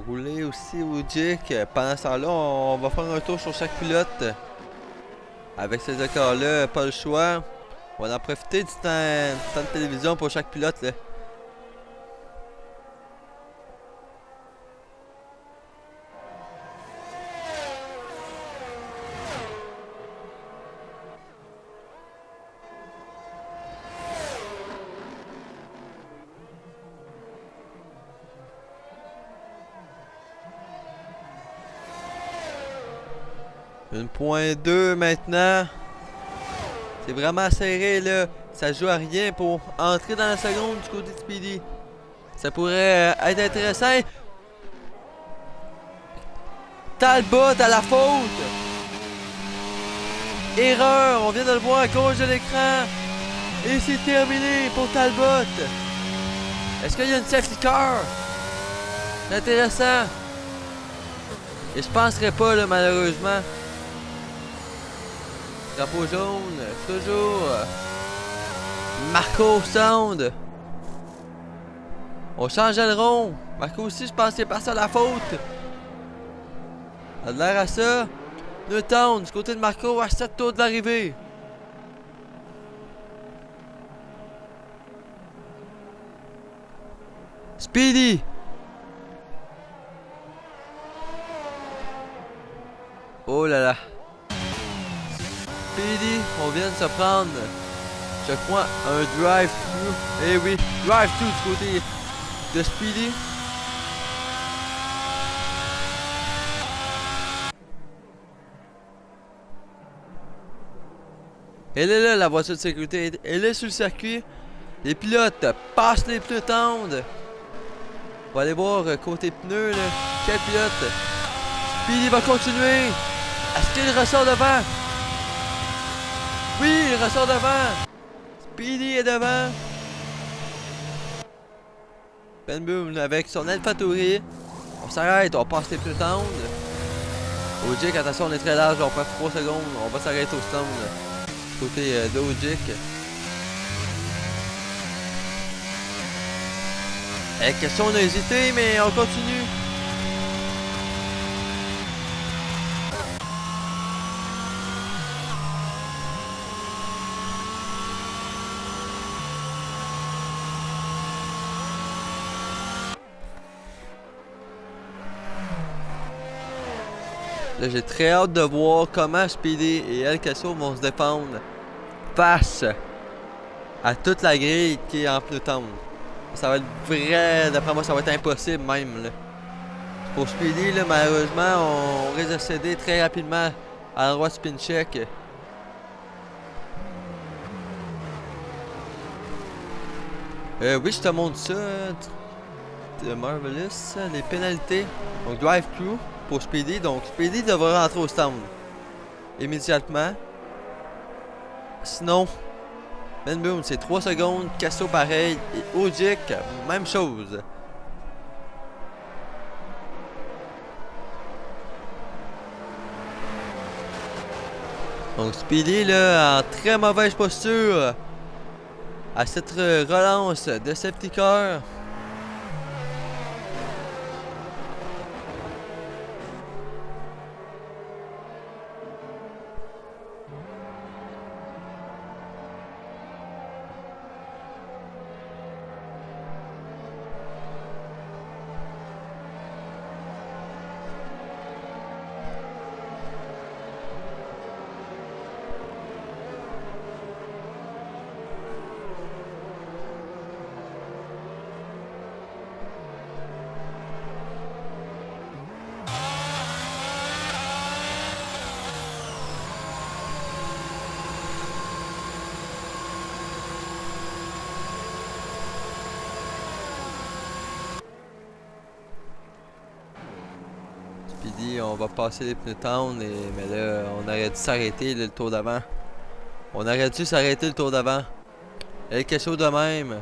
rouler aussi au Ojik. Pendant ce temps-là, on va faire un tour sur chaque pilote. Avec ces accords-là, pas le choix. On va en profiter du temps de télévision pour chaque pilote, là. Une point 2 maintenant. C'est vraiment serré là. Ça joue à rien pour entrer dans la seconde du côté de Speedy. Ça pourrait être intéressant. Talbot à la faute. Erreur, on vient de le voir à gauche de l'écran. Et c'est terminé pour Talbot. Est-ce qu'il y a une safety car? C'est intéressant. Et je penserais pas là malheureusement. Drapeau jaune, toujours. Marco Sound. On change le rond. Marco aussi, je pense qu'il est passé à la faute. Ça a l'air à ça. Newton, du côté de Marco, à 7 tours de l'arrivée. Speedy. Oh là là. Speedy, on vient de se prendre, je crois, un drive-thru. Eh oui, drive-thru du côté de Speedy. Elle est là, la voiture de sécurité. Elle est sur le circuit. Les pilotes passent les pneus tendres. On va aller voir côté pneus, là. Quel pilote? Speedy va continuer. Est-ce qu'il ressort devant? Oui, il ressort devant. Speedy est devant. Ben Boom avec son AlphaTauri. On s'arrête, on passe les pneus tendres. Ogic, attention, on est très large, on passe 3 secondes. On va s'arrêter au stand. Côté d'Ogic. Question, on a hésité, mais on continue. Là, j'ai très hâte de voir comment Speedy et El Casso vont se défendre face à toute la grille qui est en pneu tendre. Ça va être vrai, d'après moi, ça va être impossible même. Là. Pour Speedy, là, malheureusement, on risque de céder très rapidement à l'endroit de spin check. Oui, je te montre ça. De Marvelous, les pénalités. Donc, drive-thru pour Speedy. Donc, Speedy devra rentrer au stand immédiatement. Sinon, Ben Boom, c'est 3 secondes. Casso, pareil. Et Ogic, même chose. Donc, Speedy, là, en très mauvaise posture. À cette relance de safety car. Speedy, on va passer les pneus tendres, mais là, on aurait dû s'arrêter le tour d'avant. On aurait dû s'arrêter le tour d'avant. Et quelque chose de même.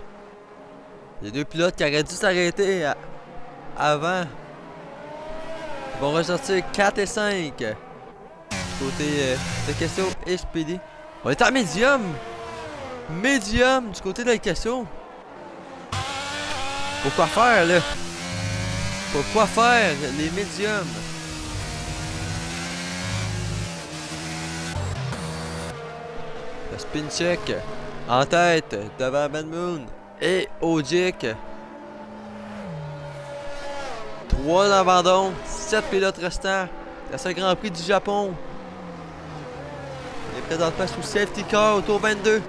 Les deux pilotes qui auraient dû s'arrêter avant. Ils vont ressortir 4 et 5. Côté de Casso et Speedy. On est en médium. Médium du côté de Casso. Pourquoi faire là? Pourquoi faire les médiums? Spin check en tête devant Ben Moon et Ogic. 3 d'abandon, 7 pilotes restants. C'est le Grand Prix du Japon. On est présentement sous safety car au tour 22.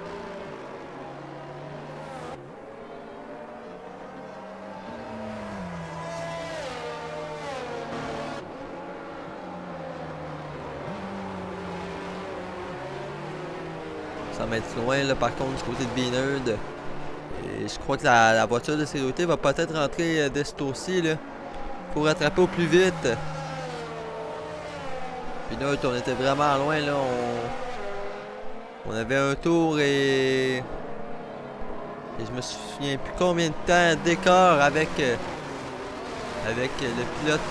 Ça va être loin là, par contre du côté de Binerd. Et je crois que la voiture de sécurité va peut-être rentrer de ce tour-ci là. Faut rattraper au plus vite. Binerd, on était vraiment loin là. On avait un tour et je me souviens plus combien de temps d'écart avec le pilote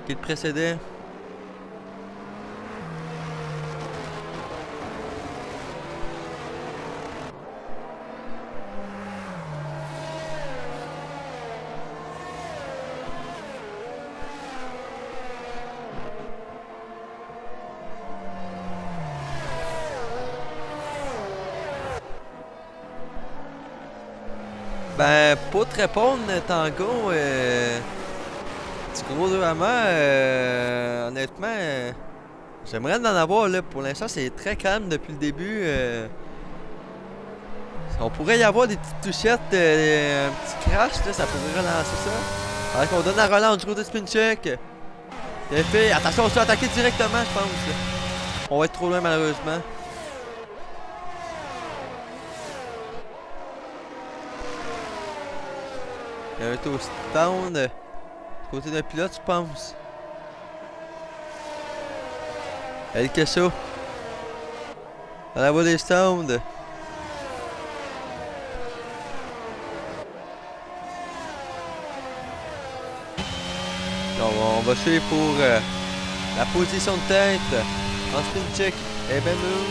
qui le précédait. Ben, pour te répondre, Tango, petit gros vraiment, honnêtement, j'aimerais en avoir là. Pour l'instant, c'est très calme depuis le début. On pourrait y avoir des petites touchettes, un petit crash, là, ça pourrait relancer ça. Alors qu'on donne la relance du côté de spin check. Bien fait, attention, on se fait attaquer directement, je pense. Là. On va être trop loin, malheureusement. Il y a un toast down du côté d'un pilote, je pense. El Queso. Dans la voie des stones. On va suivre pour la position de tête. En spin check. Et Ben Moon.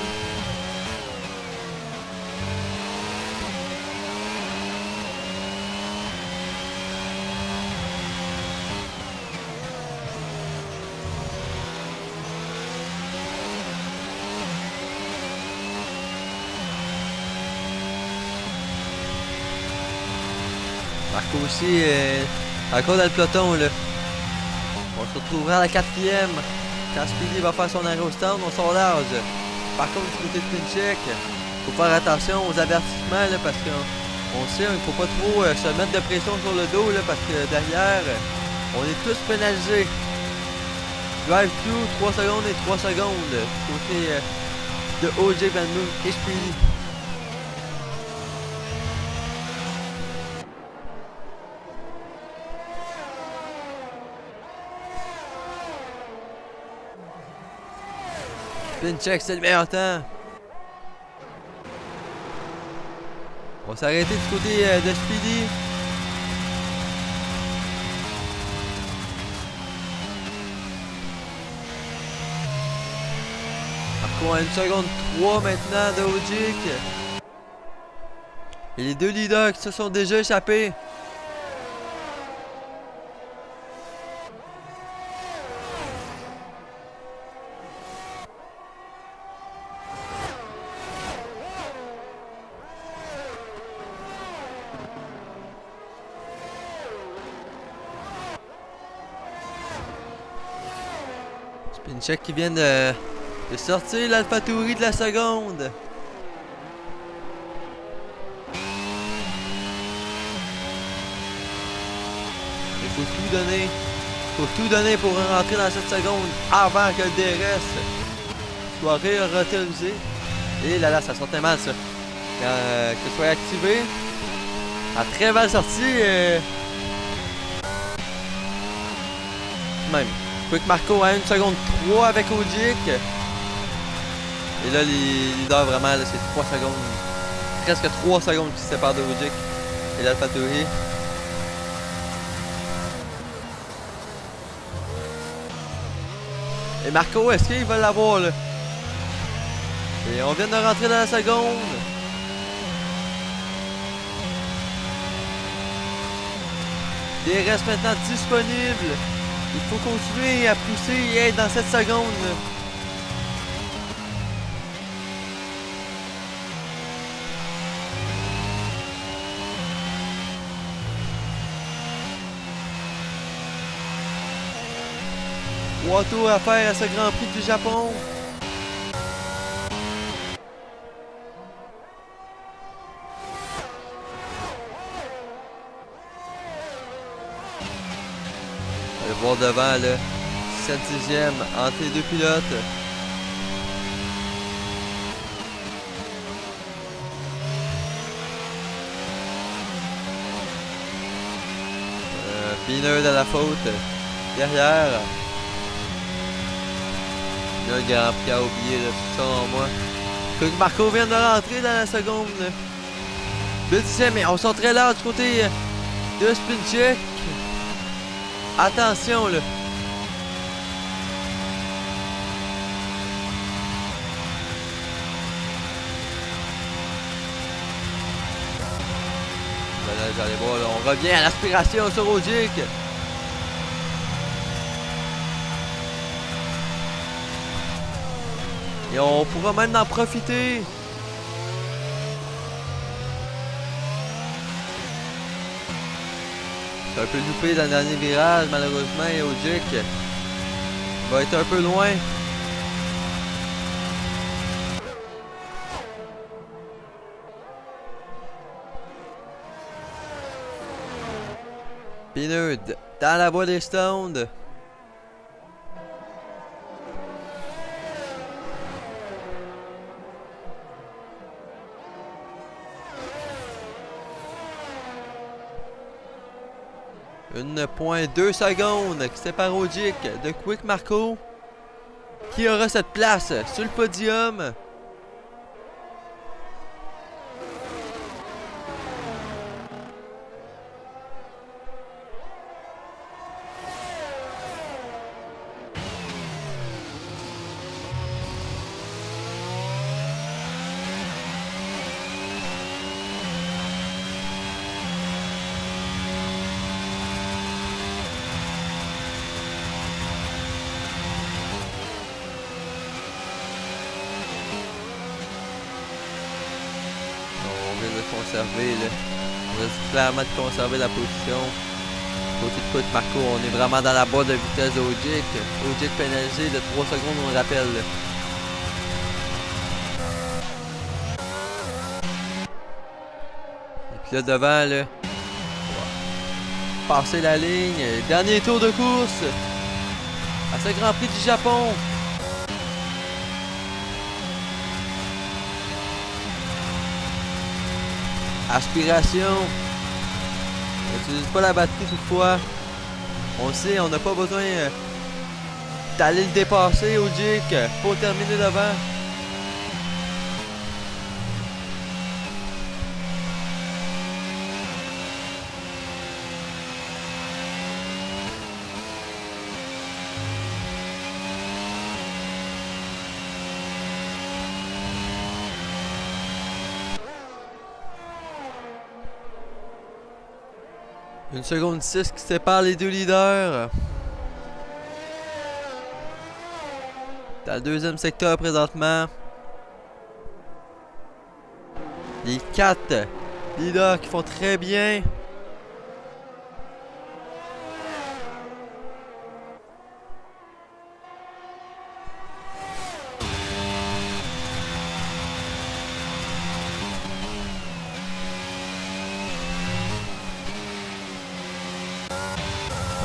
Marco aussi, encore dans le peloton là. On se retrouvera à la 4e. Quand Speedy va faire son arrêt au stand, on sort large. Par contre, du côté de spin check, faut faire attention aux avertissements là, parce qu'on sait qu'il ne faut pas trop se mettre de pression sur le dos là, parce que derrière, on est tous pénalisés. Drive through 3 secondes et 3 secondes. Du côté de OJ Van Moon et Speedy. Spin check, c'est le meilleur temps. On va s'arrêter du côté de Speedy. Marco à 1 seconde 3 maintenant de Ogic. Et les deux leaders qui se sont déjà échappés. Spin check qui vient de sortir l'AlphaTauri de la seconde. Il faut tout donner. Il faut tout donner pour rentrer dans cette seconde avant que le DRS soit réautorisé. Et là, ça sortait mal ça. Que ce soit activé. A très mal sorti. Même. Quick Marco à 1 seconde 3 avec Ogic. Et là, les leaders vraiment, c'est 3 secondes. Presque 3 secondes qui se séparent de Ogic et l'AlphaTauri. Et Marco, est-ce qu'il va l'avoir là? Et on vient de rentrer dans la seconde. DRS maintenant disponible. Il faut continuer à pousser et être dans cette seconde. 3 tours à faire à ce Grand Prix du Japon. On va voir devant, là. 7e entre les deux pilotes. Binard à la faute. Derrière. Là, le Grand Prix a oublié, là, tout ça en moi. Marco vient de rentrer dans la seconde. Le 10e, mais on sort très large du côté de Spincheck. Attention, là. Vous allez voir, là, on revient à l'aspiration sur Ogic. Et on pourra même en profiter. C'est un peu loupé dans le dernier virage, malheureusement, et Ogic va être un peu loin. Binard dans la voie des Stones. Une point 2 secondes qui sépare Ogic de Quick Marco. Qui aura cette place sur le podium? Conserver, là. On risque clairement de conserver la position. Côté de Quick Marco, on est vraiment dans la boîte de vitesse d'Ogic. Ogic pénalisé de 3 secondes, on le rappelle. Là. Et puis là devant, là, passer la ligne. Dernier tour de course à ce Grand Prix du Japon. Aspiration. On n'utilise pas la batterie toutefois. On le sait, on n'a pas besoin d'aller le dépasser, Ogic, pour terminer devant. Une seconde 6 qui sépare les deux leaders. Dans le deuxième secteur présentement. Les 4 leaders qui font très bien.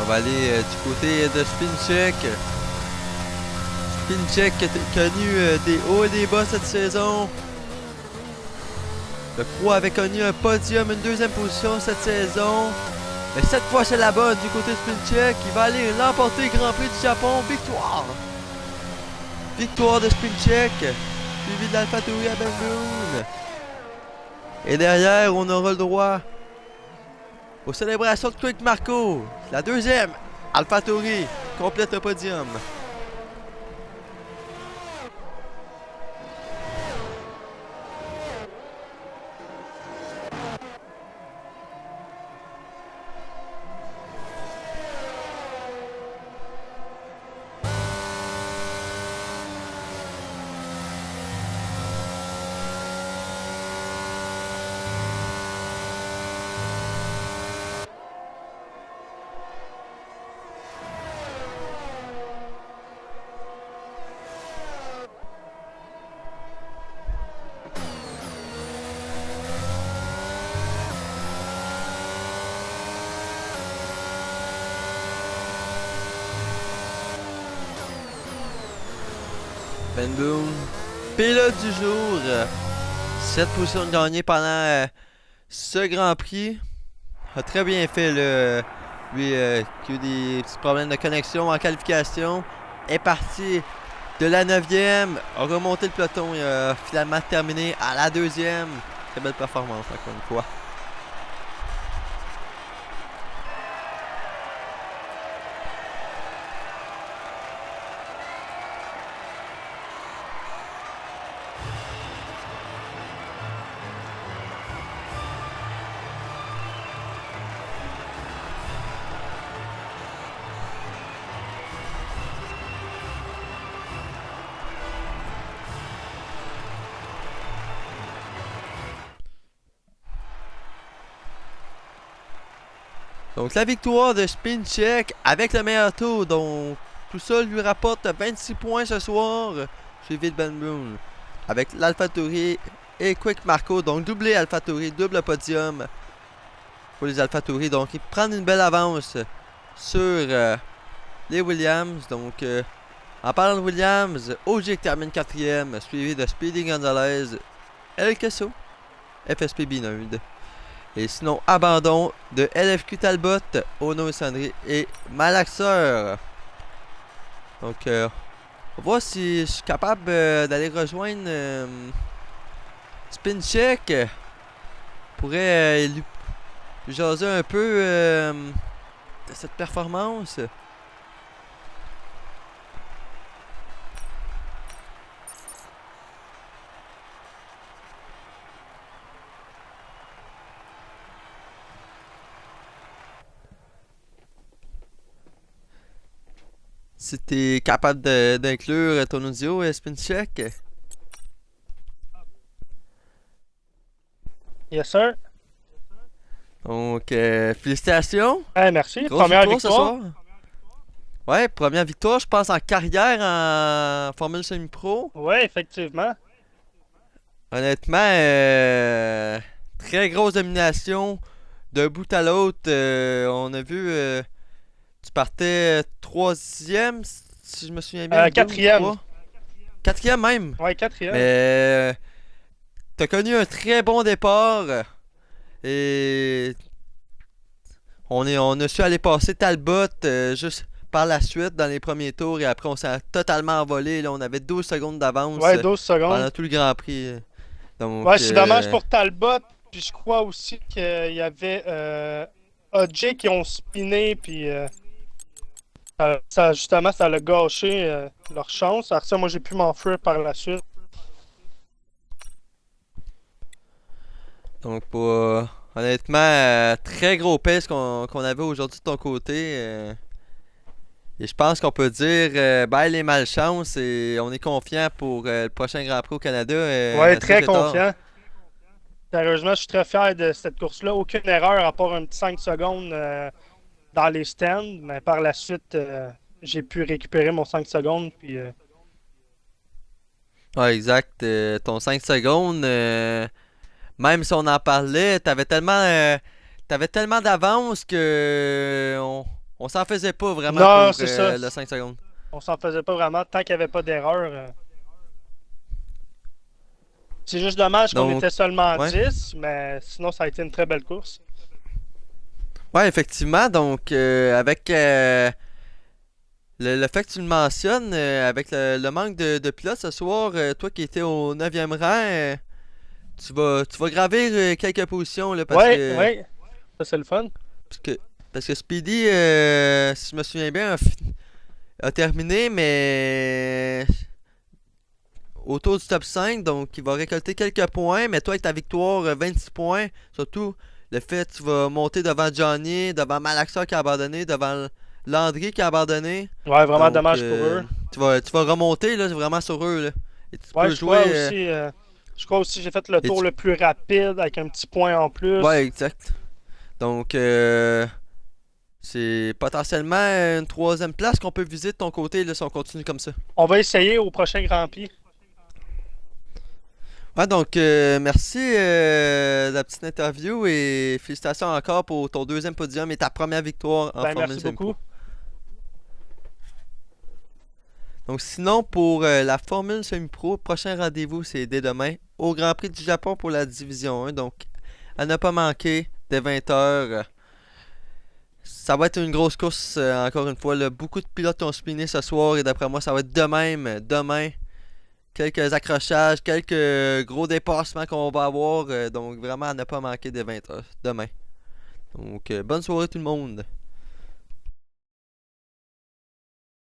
On va aller du côté de Spincheck. Spincheck a connu des hauts et des bas cette saison. Le Pro avait connu un podium, une deuxième position cette saison. Mais cette fois c'est la bonne du côté de Spincheck. Il va aller l'emporter Grand Prix du Japon. Victoire! Victoire de Spincheck. Suivi de l'AlphaTauri à Bengoon. Et derrière, on aura le droit aux célébrations de Quick Marco. La deuxième, AlphaTauri complète le podium. Ben Boone, pilote du jour. 7 positions de gagné pendant ce Grand Prix. A très bien fait, lui qui a eu des petits problèmes de connexion en qualification. Est parti de la 9e, a remonté le peloton et a finalement terminé à la 2e. Très belle performance encore une fois. Donc la victoire de Spincheck avec le meilleur tour, donc tout ça lui rapporte 26 points ce soir, suivi de Ben Boone. Avec l'AlphaTauri et Quick Marco, donc doublé AlphaTauri, double podium pour les AlphaTauri. Donc ils prennent une belle avance sur les Williams. Donc en parlant de Williams, OG termine 4e, suivi de Speedy Gonzalez, El Queso, FSP Binard. Et sinon, abandon de LFQ Talbot, Ono Sandri et Malaxeur. Donc, on va voir si je suis capable d'aller rejoindre Spincheck. Pourrait lui jaser un peu de cette performance. Si t'es capable d'inclure ton audio, Spincheck. Yes, sir. Donc, félicitations. Merci. Grosse Première ce victoire. soir. Ouais, première victoire, je pense, en carrière en Formule Semi-Pro. Ouais, effectivement. Honnêtement, très grosse domination. D'un bout à l'autre, on a vu, tu partais 3e, si je me souviens bien. 4e. 4e même. Ouais, 4e. Mais t'as connu un très bon départ. Et on a su aller passer Talbot juste par la suite dans les premiers tours. Et après, on s'est totalement envolé. Là, on avait 12 secondes d'avance Ouais, 12 secondes. pendant tout le Grand Prix. Donc, Ouais, c'est dommage pour Talbot. Puis je crois aussi qu'il y avait OJ qui ont spiné. Puis justement, ça a gâché leur chance. Alors ça, moi, j'ai pu m'enfuir par la suite. Donc, honnêtement, très gros pace qu'on avait aujourd'hui de ton côté. Et je pense qu'on peut dire bye les malchances et on est confiant pour le prochain Grand Prix au Canada. Ouais, très confiant. Sérieusement, je suis très fier de cette course-là. Aucune erreur à part un petit 5 secondes dans les stands. Mais par la suite, j'ai pu récupérer mon 5 secondes. Puis, Ouais, exact. Ton 5 secondes, même si on en parlait, t'avais tellement d'avance que on s'en faisait pas vraiment non, pour ça. le 5 secondes. On s'en faisait pas vraiment tant qu'il n'y avait pas d'erreur. C'est juste dommage qu'on était seulement 10, mais sinon ça a été une très belle course. Ouais, effectivement. Donc, avec le fait que tu le mentionnes, avec le manque de pilotes ce soir, toi qui étais au 9e rang, tu vas gravir quelques positions. Là, ouais, ça c'est le fun. Parce que Speedy, si je me souviens bien, a terminé, mais autour du top 5, donc il va récolter quelques points. Mais toi, avec ta victoire, 26 points, surtout le fait que tu vas monter devant Johnny, devant Malaxa qui a abandonné, devant Landry qui a abandonné. Ouais, vraiment donc, dommage pour eux. Tu vas remonter là, vraiment sur eux. Là. Et tu peux jouer, je crois aussi que j'ai fait le tour le plus rapide avec un petit point en plus. Ouais, exact. Donc, c'est potentiellement une 3e place qu'on peut viser de ton côté là, si on continue comme ça. On va essayer au prochain Grand Prix. Ouais, donc merci de la petite interview et félicitations encore pour ton 2e podium et ta première victoire en Formule Merci beaucoup. Donc sinon, pour la Formule Semi-Pro, prochain rendez-vous, c'est dès demain au Grand Prix du Japon pour la Division 1. Donc, à ne pas manquer, dès 20h. Ça va être une grosse course, encore une fois. Là. Beaucoup de pilotes ont spiné ce soir et d'après moi, ça va être de même demain. Quelques accrochages, quelques gros dépassements qu'on va avoir. Donc, vraiment à ne pas manquer dès 20h demain. Donc, bonne soirée tout le monde.